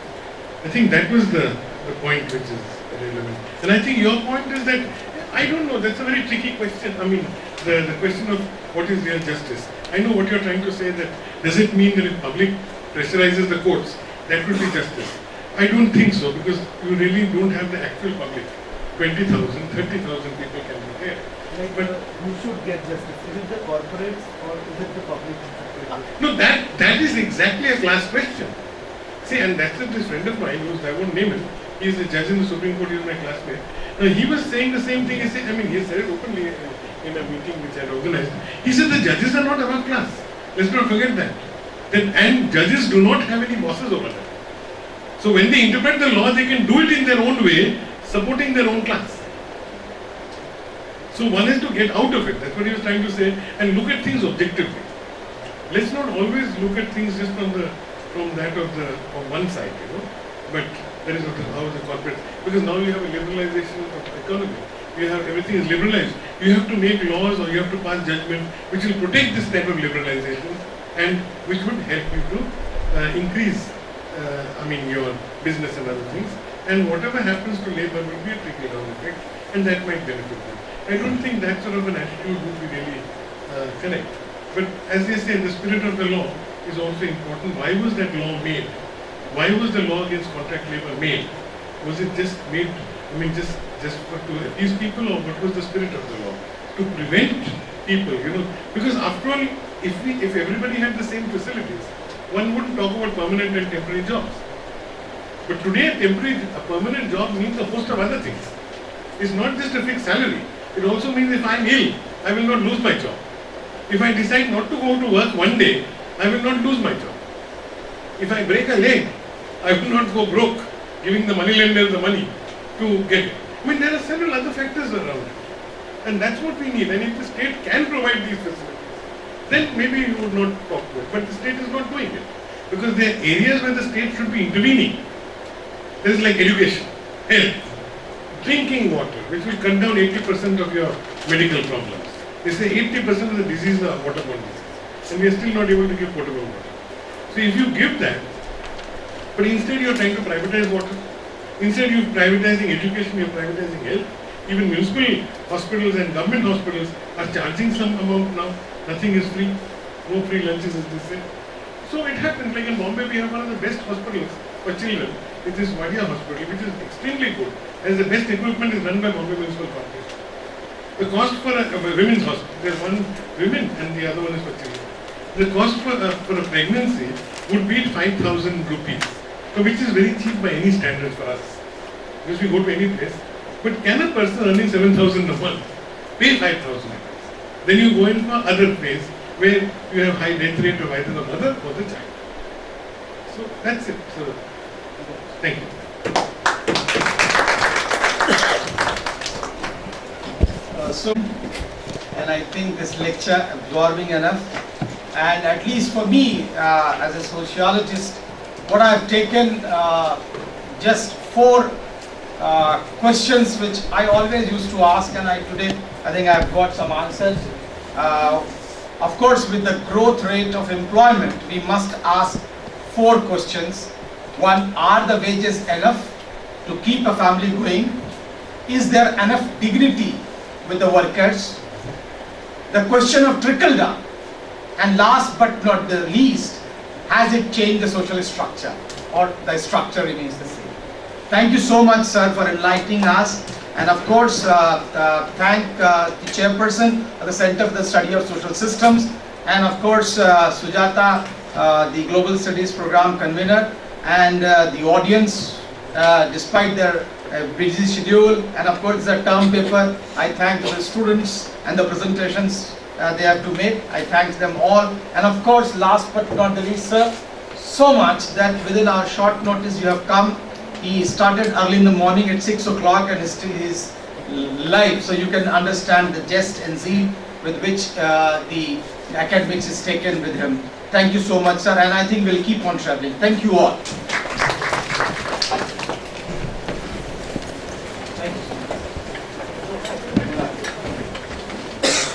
B: I think that was the point which is relevant. And I think your point is that, I don't know, that's a very tricky question. I mean, the question of what is real justice. I know what you're trying to say, that does it mean that if public pressurizes the courts, that would be justice? I don't think so, because you really don't have the actual public. 20,000, 30,000 people can be there.
O: But who should get justice? Is it the corporates or is it the public?
B: No, that is exactly a class question. See, and that's what this friend of mine, I won't name him, he is a judge in the Supreme Court, he is my classmate. Now, he was saying the same thing, he said it openly in a meeting which I had organized. He said the judges are not above class. Let's not forget that. And judges do not have any bosses over them. So when they interpret the law, they can do it in their own way, supporting their own class. So one has to get out of it, that's what he was trying to say, and look at things objectively. Let's not always look at things just from one side, but that is how the corporate, because now you have a liberalization of the economy. You have everything is liberalized. You have to make laws or you have to pass judgment which will protect this type of liberalization and which would help you to increase your business and other things. And whatever happens to labor will be a trickle-down effect, and that might benefit them. I don't think that sort of an attitude would be really correct. But as they say, the spirit of the law is also important. Why was that law made? Why was the law against contract labor made? Was it just made, just to appease people, or what was the spirit of the law? To prevent people, because after all, if everybody had the same facilities, one wouldn't talk about permanent and temporary jobs. But today, a permanent job means a host of other things. It's not just a fixed salary. It also means if I am ill, I will not lose my job. If I decide not to go to work one day, I will not lose my job. If I break a leg, I will not go broke, giving the moneylender the money to get it. There are several other factors around it. And that's what we need. And if the state can provide these facilities, then maybe you would not talk to it. But the state is not doing it. Because there are areas where the state should be intervening. There is like education, health, drinking water, which will cut down 80% of your medical problems. They say 80% of the diseases are waterborne diseases. And we are still not able to give potable water. So if you give that, but instead you are trying to privatize water, instead you are privatizing education, you are privatizing health, even municipal hospitals and government hospitals are charging some amount now. Nothing is free, no free lunches as they say. So it happens, like in Bombay we have one of the best hospitals for children. It is Wadia Hospital, which is extremely good, as the best equipment is run by Bombay Municipal Corporation. The cost for a women's hospital, there is one women and the other one is for children. The cost for a pregnancy would be 5,000 rupees, which is very cheap by any standards for us, because we go to any place. But can a person earning 7,000 a month pay 5,000 rupees? Then you go in for other place where you have high death rate of either the mother or the child. So that's it. So, thank you.
A: And I think this lecture absorbing enough, and at least for me as a sociologist, what I have taken just 4 questions which I always used to ask, and today I think I've got some answers. Of course, with the growth rate of employment, we must ask 4 questions. One, are the wages enough to keep a family going? Is there enough dignity with the workers? The question of trickle down. And last but not the least, has it changed the social structure, or the structure remains the same? Thank you so much, sir, for enlightening us. And of course, thank the chairperson of the Center for the Study of Social Systems, and of course, Sujata, the Global Studies Program convener, and the audience, despite their busy schedule, and of course the term paper. I thank the students and the presentations they have to make. I thank them all. And of course, last but not the least, sir, so much that within our short notice you have come. He started early in the morning at 6 o'clock and still is live, so you can understand the zest and zeal with which the academics is taken with him. Thank you so much, sir, and I think we'll keep on traveling. Thank you all.
H: Thank you.